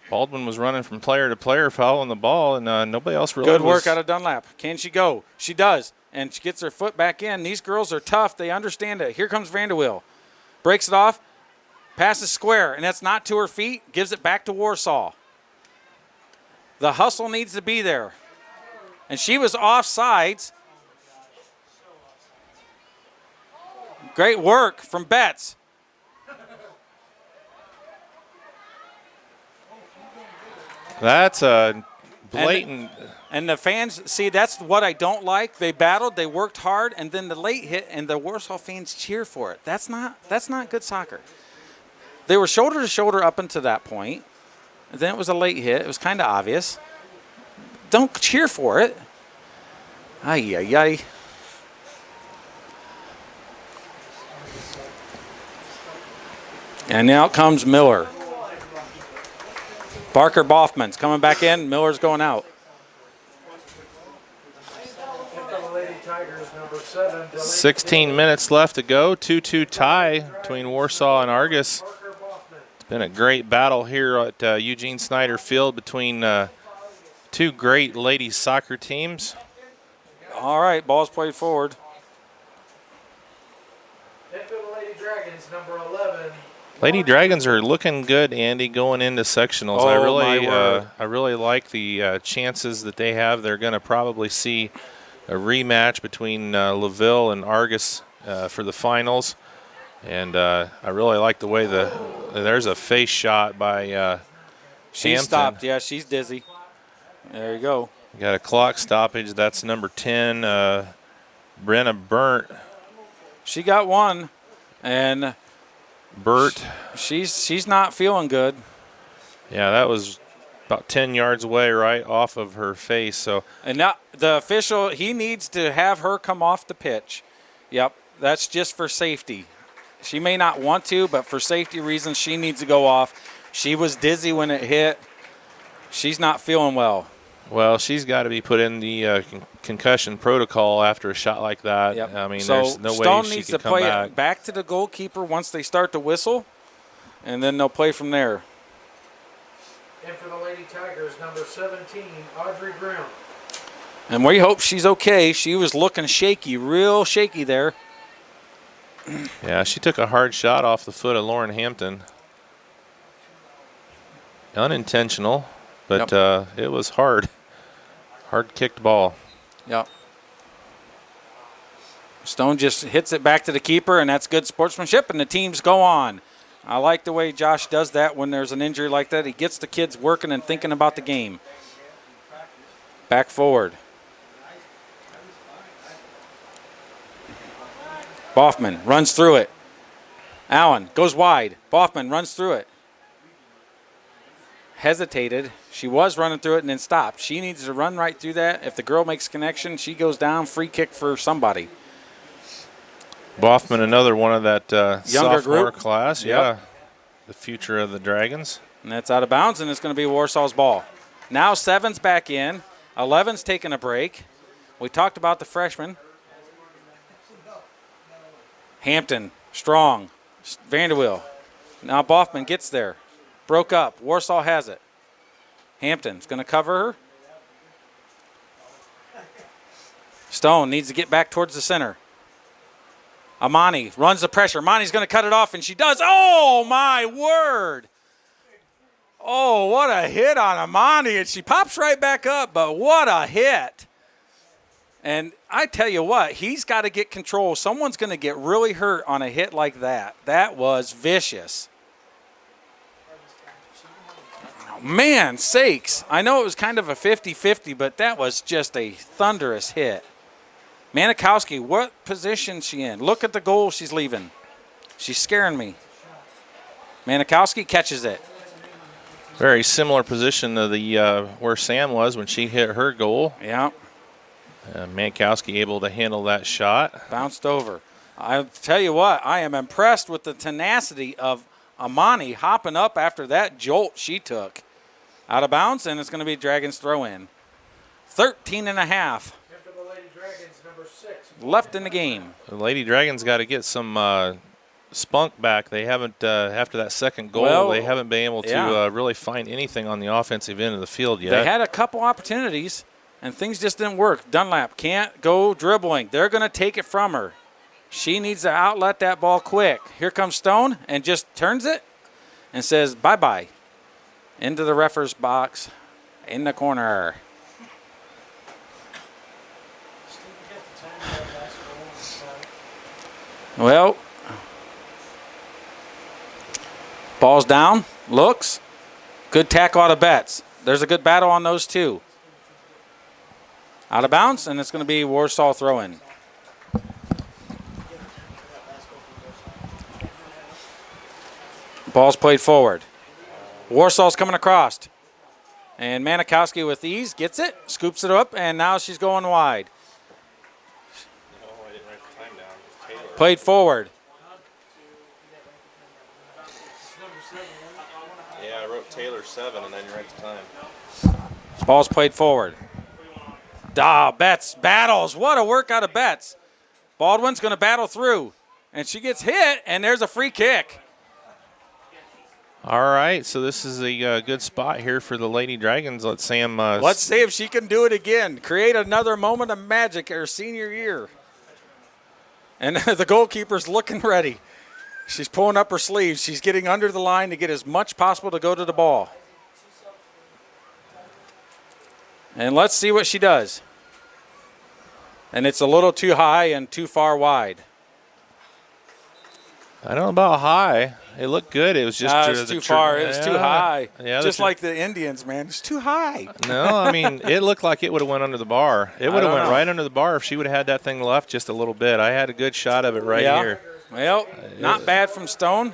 Baldwin was running from player to player, following the ball, and nobody else really Good work out of Dunlap. Can she go? She does. And she gets her foot back in. These girls are tough. They understand it. Here comes Vanderweel. Breaks it off. Passes square, and that's not to her feet. Gives it back to Warsaw. The hustle needs to be there. And she was offsides. Great work from Betts. That's a blatant. And the fans, see, that's what I don't like. They battled, they worked hard, and then the late hit, and the Warsaw fans cheer for it. That's not good soccer. They were shoulder to shoulder up until that point. And then it was a late hit. It was kind of obvious. Don't cheer for it. Ay, ay, ay. And now comes Miller. Barker Boffman's coming back in. Miller's going out. 16 minutes left to go. 2-2 tie between Warsaw and Argos. It's been a great battle here at Eugene Snyder Field between two great ladies soccer teams. All right, ball's played forward. And for the Lady Dragons, number 11, Lady Dragons are looking good, Andy, going into sectionals. Oh, my word. I really like the chances that they have. They're going to probably see a rematch between LaVille and Argos for the finals. And I really like the way there's a face shot by She Hampton. stopped. Yeah, she's dizzy. There you go. Got a clock stoppage. That's number 10, Brenna Burnt. She got one, and Burt. She's not feeling good. Yeah, that was about 10 yards away, right off of her face. So, and now the official, he needs to have her come off the pitch. Yep, that's just for safety. She may not want to, but for safety reasons, she needs to go off. She was dizzy when it hit. She's not feeling well. Well, she's got to be put in the concussion protocol after a shot like that. Yep. I mean, so there's no Stone way she needs can to come play back. it back to the goalkeeper once they start to whistle, and then they'll play from there. And for the Lady Tigers, number 17, Audrey Brown. And we hope she's okay. She was looking shaky, real shaky there. Yeah, she took a hard shot off the foot of Lauren Hampton. Unintentional, but it was hard. Hard kicked ball. Yep. Stone just hits it back to the keeper, and that's good sportsmanship, and the teams go on. I like the way Josh does that when there's an injury like that. He gets the kids working and thinking about the game. Back forward. Boffman runs through it. Allen goes wide. Boffman runs through it. Hesitated. She was running through it and then stopped. She needs to run right through that. If the girl makes connection, she goes down. Free kick for somebody. Boffman, another one of that Younger sophomore group. class. Yep. Yeah, the future of the Dragons. And that's out of bounds, and it's going to be Warsaw's ball. Now 7's back in. 11's taking a break. We talked about the freshman. Hampton, strong. Vanderweel. Now Boffman gets there. Broke up. Warsaw has it. Hampton's going to cover her. Stone needs to get back towards the center. Amani runs the pressure. Amani's going to cut it off, and she does. Oh, my word. Oh, what a hit on Amani. And she pops right back up, but what a hit. And I tell you what, he's got to get control. Someone's going to get really hurt on a hit like that. That was vicious. Oh, man sakes. I know it was kind of a 50-50, but that was just a thunderous hit. Manikowski, what position is she in? Look at the goal she's leaving. She's scaring me. Manikowski catches it. Very similar position to the where Sam was when she hit her goal. Yeah. Mankowski able to handle that shot. Bounced over. I'll tell you what, I am impressed with the tenacity of Amani hopping up after that jolt she took. Out of bounds, and it's going to be Dragons throw in. 13 and a half. Left in the game. The Lady Dragons got to get some spunk back. They haven't, after that second goal, Well, they haven't been able to really find anything on the offensive end of the field yet. They had a couple opportunities, and things just didn't work. Dunlap can't go dribbling. They're going to take it from her. She needs to outlet that ball quick. Here comes Stone and just turns it and says bye-bye. Into the referee's box in the corner. Well, ball's down, looks. Good tackle out of Betts. There's a good battle on those two. Out of bounds, and it's going to be Warsaw throw-in. Ball's played forward. Warsaw's coming across. And Manikowski with ease gets it, scoops it up, and now she's going wide. Played forward. Yeah, I wrote Taylor 7, and then you write the time. Ball's played forward. Betts battles. What a work out of Betts. Baldwin's going to battle through. And she gets hit, and there's a free kick. All right, so this is a good spot here for the Lady Dragons. Let Sam. Let's see if she can do it again. Create another moment of magic her senior year. And the goalkeeper's looking ready. She's pulling up her sleeves. She's getting under the line to get as much possible to go to the ball. And let's see what she does. And it's a little too high and too far wide. I don't know about high. It looked good. It was just it's too far. It was too high. Yeah, just like the Indians, man. It's too high. No, I mean, it looked like it would have went under the bar. It would have went right under the bar if she would have had that thing left just a little bit. I had a good shot of it right here. Well, not bad from Stone.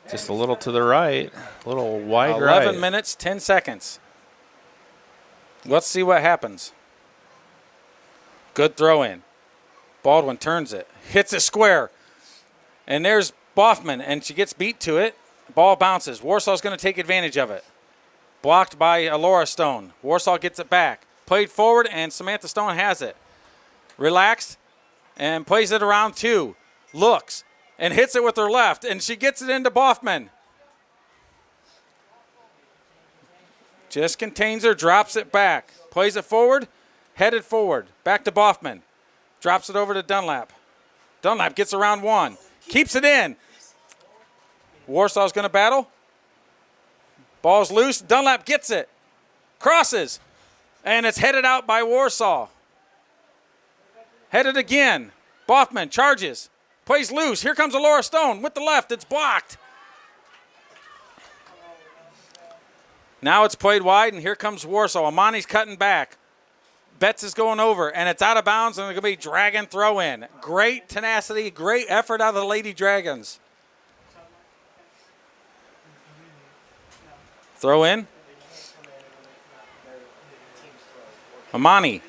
Just a little to the right, a little wide 11 minutes, 10 seconds. Let's see what happens. Good throw in. Baldwin turns it, hits it square. And there's Boffman, and she gets beat to it. Ball bounces. Warsaw's going to take advantage of it. Blocked by Alora Stone. Warsaw gets it back. Played forward, and Samantha Stone has it. Relaxed, and plays it around 2. Looks, and hits it with her left, and she gets it into Boffman. Just contains her, drops it back. Plays it forward, headed forward. Back to Boffman. Drops it over to Dunlap. Dunlap gets around 1. Keeps it in. Warsaw's going to battle. Ball's loose. Dunlap gets it. Crosses. And it's headed out by Warsaw. Headed again. Boffman charges. Plays loose. Here comes Alora Stone with the left. It's blocked. Now it's played wide, and here comes Warsaw. Amani's cutting back. Betts is going over, and it's out of bounds, and it's going to be Dragon throw-in. Great tenacity, great effort out of the Lady Dragons. Throw in. Amani.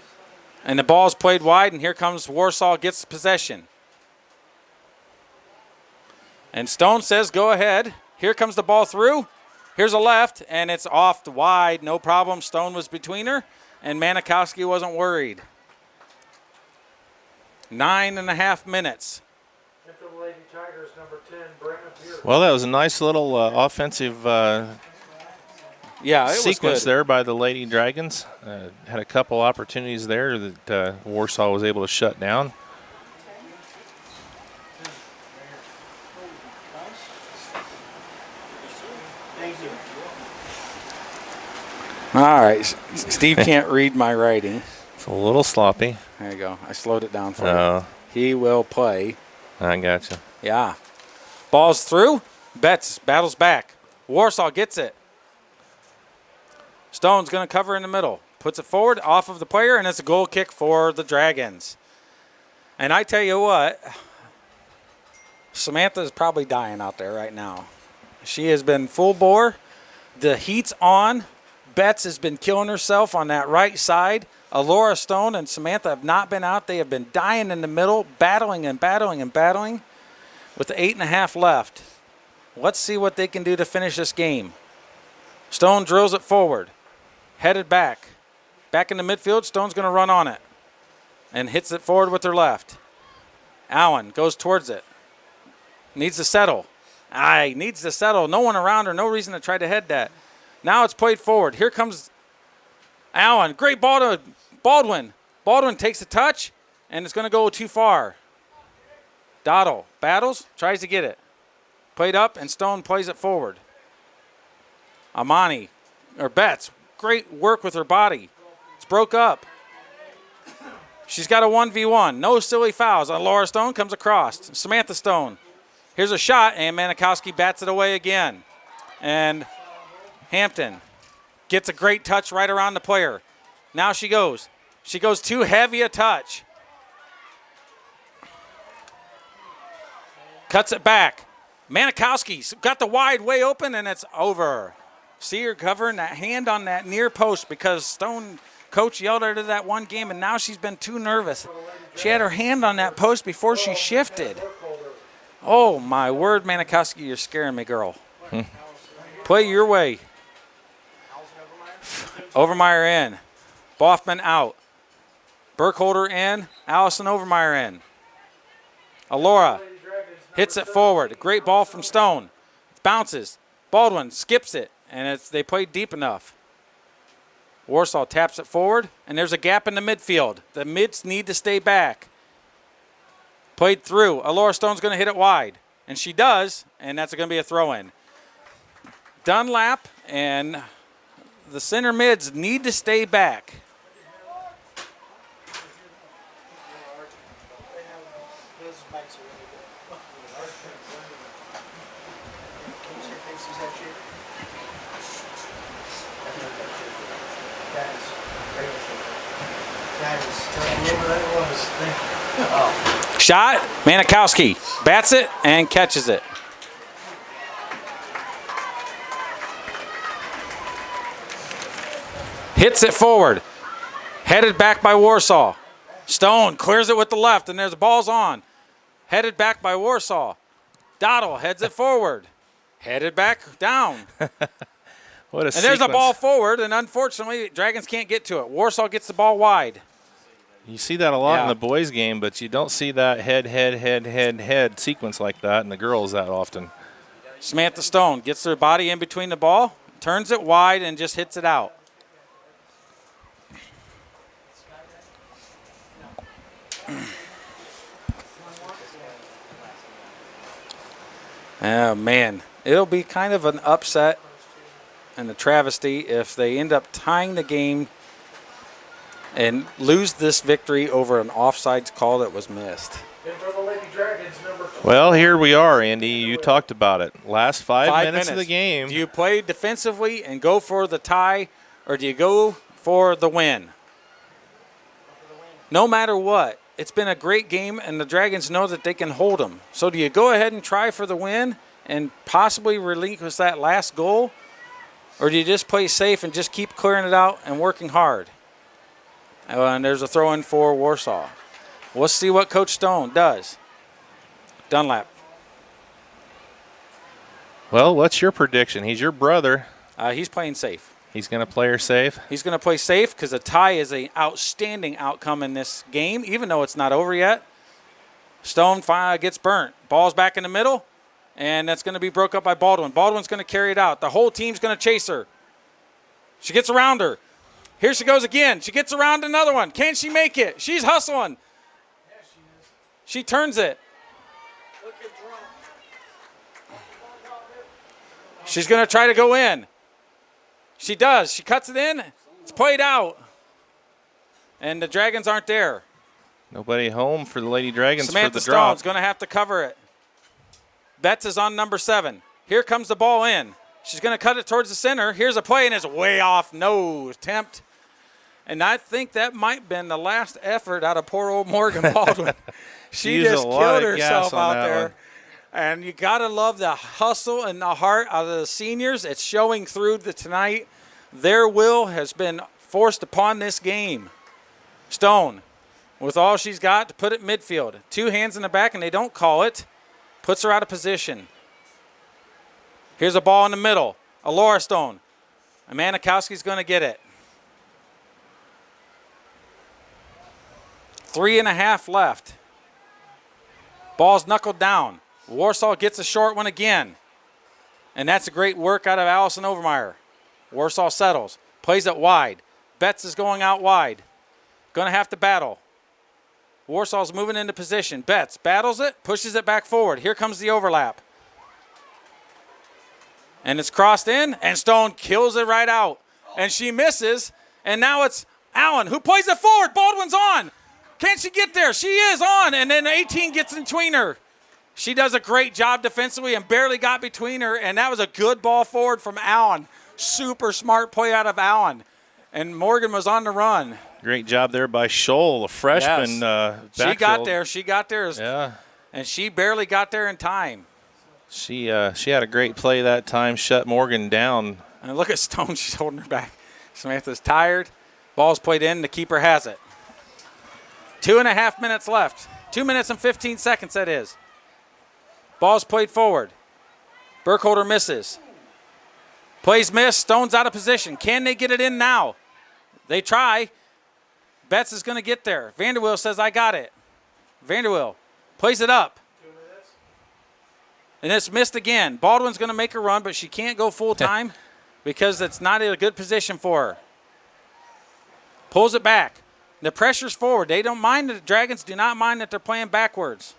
And the ball's played wide, and here comes Warsaw, gets possession. And Stone says, go ahead. Here comes the ball through. Here's a left, and it's off wide. No problem. Stone was between her, and Manikowski wasn't worried. 9.5 minutes. Well, that was a nice little offensive sequence there by the Lady Dragons. Had a couple opportunities there that Warsaw was able to shut down. All right. Steve can't read my writing. It's a little sloppy. There you go. I slowed it down for you. He will play. I gotcha. Yeah. Ball's through. Betts battles back. Warsaw gets it. Stone's going to cover in the middle. Puts it forward off of the player, and it's a goal kick for the Dragons. And I tell you what, Samantha is probably dying out there right now. She has been full bore. The heat's on. Betts has been killing herself on that right side. Alora Stone and Samantha have not been out. They have been dying in the middle, battling and battling and battling. With 8.5 left, let's see what they can do to finish this game. Stone drills it forward, headed back. Back in the midfield, Stone's going to run on it and hits it forward with her left. Allen goes towards it. Needs to settle. Needs to settle. No one around her, no reason to try to head that. Now it's played forward. Here comes Allen. Great ball to Baldwin. Baldwin takes a touch, and it's going to go too far. Dottle battles, tries to get it. Played up, and Stone plays it forward. Amani, or Betts, great work with her body. It's broke up. She's got a 1v1. No silly fouls. Laura Stone comes across. Samantha Stone. Here's a shot, and Manikowski bats it away again. And Hampton gets a great touch right around the player. Now she goes. She goes too heavy a touch. Cuts it back. Manikowski's got the wide way open, and it's over. See her covering that hand on that near post because Stone coach yelled at her that one game, and now she's been too nervous. She had her hand on that post before she shifted. Oh, my word, Manikowski, you're scaring me, girl. Play your way. Overmeyer in. Boffman out. Burkholder in. Allison Overmeyer in. Alora hits it forward. A great ball from Stone. It bounces. Baldwin skips it, and they played deep enough. Warsaw taps it forward, and there's a gap in the midfield. The mids need to stay back. Played through. Alora Stone's going to hit it wide. And she does, and that's going to be a throw-in. Dunlap and the center mids need to stay back. Shot, Manikowski bats it and catches it. Hits it forward, headed back by Warsaw. Stone clears it with the left, and there's the ball's on. Headed back by Warsaw. Dottle heads it forward, headed back down. What a and there's a ball forward, and unfortunately, Dragons can't get to it. Warsaw gets the ball wide. You see that a lot in the boys' game, but you don't see that head sequence like that in the girls that often. Samantha Stone gets her body in between the ball, turns it wide, and just hits it out. Oh, man. It'll be kind of an upset and a travesty if they end up tying the game and lose this victory over an offsides call that was missed. Well, here we are, Andy. You talked about it. Last five minutes of the game. Do you play defensively and go for the tie, or do you go for the win? No matter what, it's been a great game, and the Dragons know that they can hold them. So do you go ahead and try for the win and possibly relinquish that last goal, or do you just play safe and just keep clearing it out and working hard? And there's a throw-in for Warsaw. We'll see what Coach Stone does. Dunlap. Well, what's your prediction? He's your brother. He's playing safe. He's going to play her safe? He's going to play safe because a tie is an outstanding outcome in this game, even though it's not over yet. Stone finally gets burnt. Ball's back in the middle, and that's going to be broke up by Baldwin. Baldwin's going to carry it out. The whole team's going to chase her. She gets around her. Here she goes again. She gets around another one. Can she make it? She's hustling. She turns it. She's going to try to go in. She does. She cuts it in. It's played out. And the Dragons aren't there. Nobody home for the Lady Dragons Samantha for the drop. Stone's going to have to cover it. Betts is on number 7. Here comes the ball in. She's going to cut it towards the center. Here's a play, and it's way off nose. Tempt. And I think that might have been the last effort out of poor old Morgan Baldwin. She just killed herself out there. One. And you got to love the hustle and the heart of the seniors. It's showing through tonight. Their will has been forced upon this game. Stone, with all she's got, to put it midfield. 2 hands in the back, and they don't call it. Puts her out of position. Here's a ball in the middle. Alora Stone. Manikowski's going to get it. 3.5 left. Ball's knuckled down. Warsaw gets a short one again. And that's a great work out of Allison Overmeyer. Warsaw settles. Plays it wide. Betts is going out wide. Going to have to battle. Warsaw's moving into position. Betts battles it, pushes it back forward. Here comes the overlap. And it's crossed in, and Stone kills it right out. And she misses, and now it's Allen who plays it forward. Baldwin's on. Can she get there? She is on, and then 18 gets in between her. She does a great job defensively and barely got between her, and that was a good ball forward from Allen. Super smart play out of Allen. And Morgan was on the run. Great job there by Scholl, a freshman. Yes. She got there. She got there. Yeah. And she barely got there in time. She had a great play that time, shut Morgan down. And look at Stone. She's holding her back. Samantha's tired. Ball's played in. The keeper has it. 2.5 minutes left. 2 minutes and 15 seconds, that is. Ball's played forward. Burkholder misses. Plays miss. Stone's out of position. Can they get it in now? They try. Betts is going to get there. Vanderwill says, I got it. Vanderwill plays it up. 2 minutes. And it's missed again. Baldwin's going to make a run, but she can't go full time because it's not in a good position for her. Pulls it back. The pressure's forward. They don't mind. The Dragons do not mind that they're playing backwards.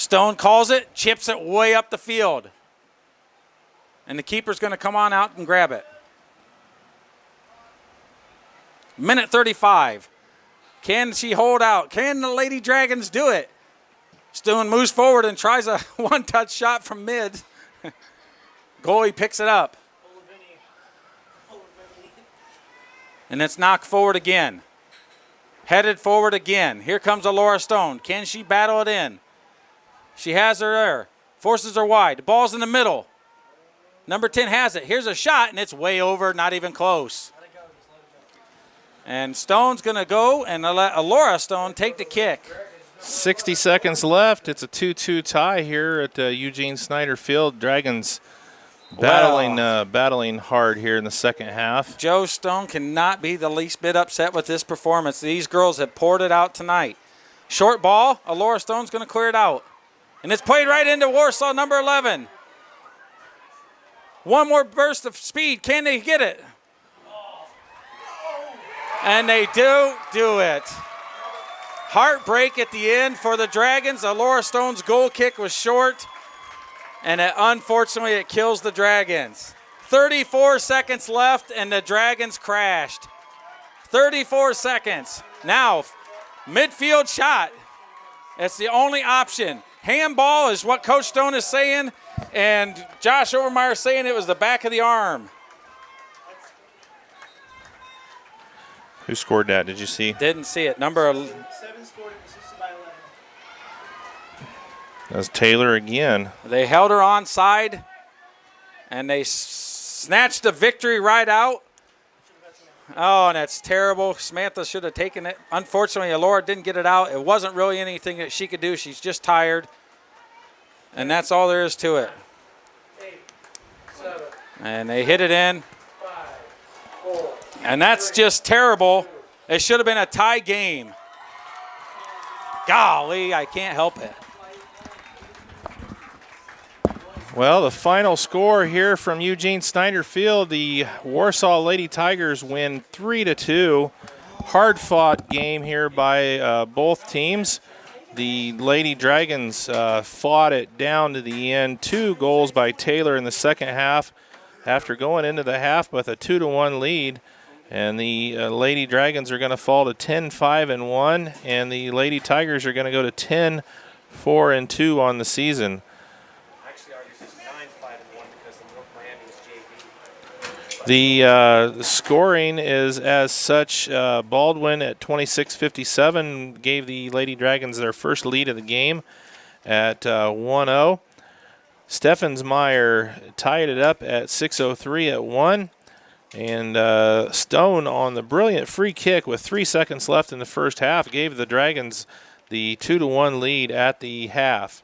Stone calls it, chips it way up the field. And the keeper's going to come on out and grab it. Minute 35. Can she hold out? Can the Lady Dragons do it? Stone moves forward and tries a one-touch shot from mid. Goalie picks it up. And it's knocked forward again. Headed forward again. Here comes Alora Stone. Can she battle it in? She has her there. Forces her wide. The ball's in the middle. Number 10 has it. Here's a shot, and it's way over, not even close. And Stone's going to go and let Alora Stone take the kick. 60 seconds left. It's a 2-2 tie here at Eugene Snyder Field. Dragons battling hard here in the second half. Joe Stone cannot be the least bit upset with this performance. These girls have poured it out tonight. Short ball. Alora Stone's going to clear it out. And it's played right into Warsaw, number 11. One more burst of speed. Can they get it? And they do it. Heartbreak at the end for the Dragons. Alora Stone's goal kick was short, and unfortunately it kills the Dragons. 34 seconds left, and the Dragons crashed. 34 seconds. Now, midfield shot. That's the only option. Handball is what Coach Stone is saying, and Josh Overmeyer saying it was the back of the arm. Who scored that? Did you see? Didn't see it. Number 7 scored it, assisted by 11. That's Taylor again. They held her onside, and they snatched the victory right out. Oh, and that's terrible. Samantha should have taken it. Unfortunately, Alora didn't get it out. It wasn't really anything that she could do. She's just tired, and that's all there is to it. 8, 7, And they hit it in. 5, 4. And that's just terrible. It should have been a tie game. Golly, I can't help it. Well, the final score here from Eugene Snyder Field, the Warsaw Lady Tigers win 3-2. Hard-fought game here by both teams. The Lady Dragons fought it down to the end. 2 goals by Taylor in the second half after going into the half with a 2-1 lead. And the Lady Dragons are going to fall to 10-5-1, and the Lady Tigers are going to go to 10-4-2 on the season. Actually, Argos is 9-5-1 because the North Miami is JV. The scoring is as such. Baldwin at 26:57 gave the Lady Dragons their first lead of the game at 1-0. Steffensmeyer tied it up at 6:03 at 1. And Stone on the brilliant free kick with 3 seconds left in the first half gave the Dragons the 2-1 lead at the half.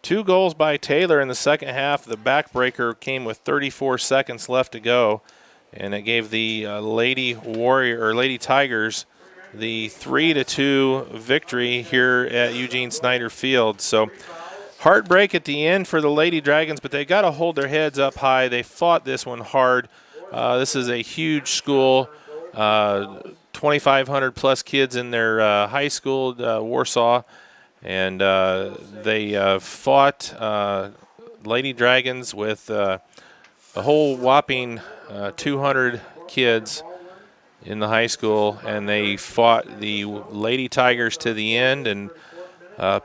2 goals by Taylor in the second half. The backbreaker came with 34 seconds left to go, and it gave the Lady Tigers the 3-2 victory here at Eugene Snyder Field. So heartbreak at the end for the Lady Dragons, but they got to hold their heads up high. They fought this one hard. This is a huge school, 2,500 plus kids in their high school, Warsaw, and they fought Lady Dragons with a whole whopping 200 kids in the high school, and they fought the Lady Tigers to the end. And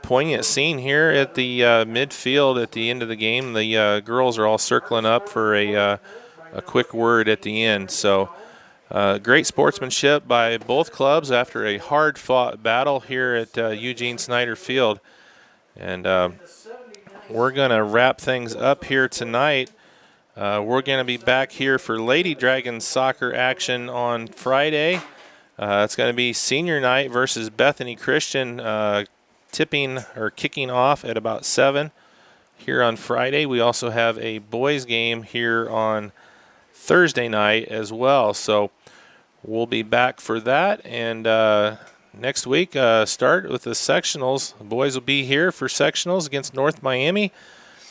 poignant scene here at the midfield at the end of the game. The girls are all circling up for a quick word at the end. So great sportsmanship by both clubs after a hard-fought battle here at Eugene Snyder Field. And we're going to wrap things up here tonight. We're going to be back here for Lady Dragons soccer action on Friday. It's going to be senior night versus Bethany Christian, kicking off at about 7 here on Friday. We also have a boys game here on Thursday night as well. So we'll be back for that. And next week, start with the sectionals. The boys will be here for sectionals against North Miami,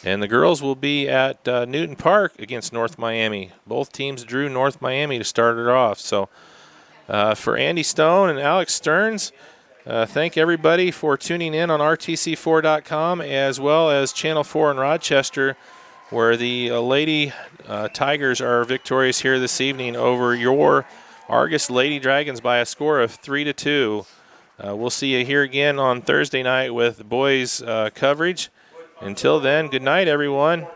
and the girls will be at Newton Park against North Miami. Both teams drew North Miami to start it off. So for Andy Stone and Alex Stearns, Thank everybody for tuning in on RTC4.com as well as Channel 4 in Rochester, where the Lady Tigers are victorious here this evening over your Argos Lady Dragons by a score of 3-2. We'll see you here again on Thursday night with boys coverage. Until then, good night, everyone.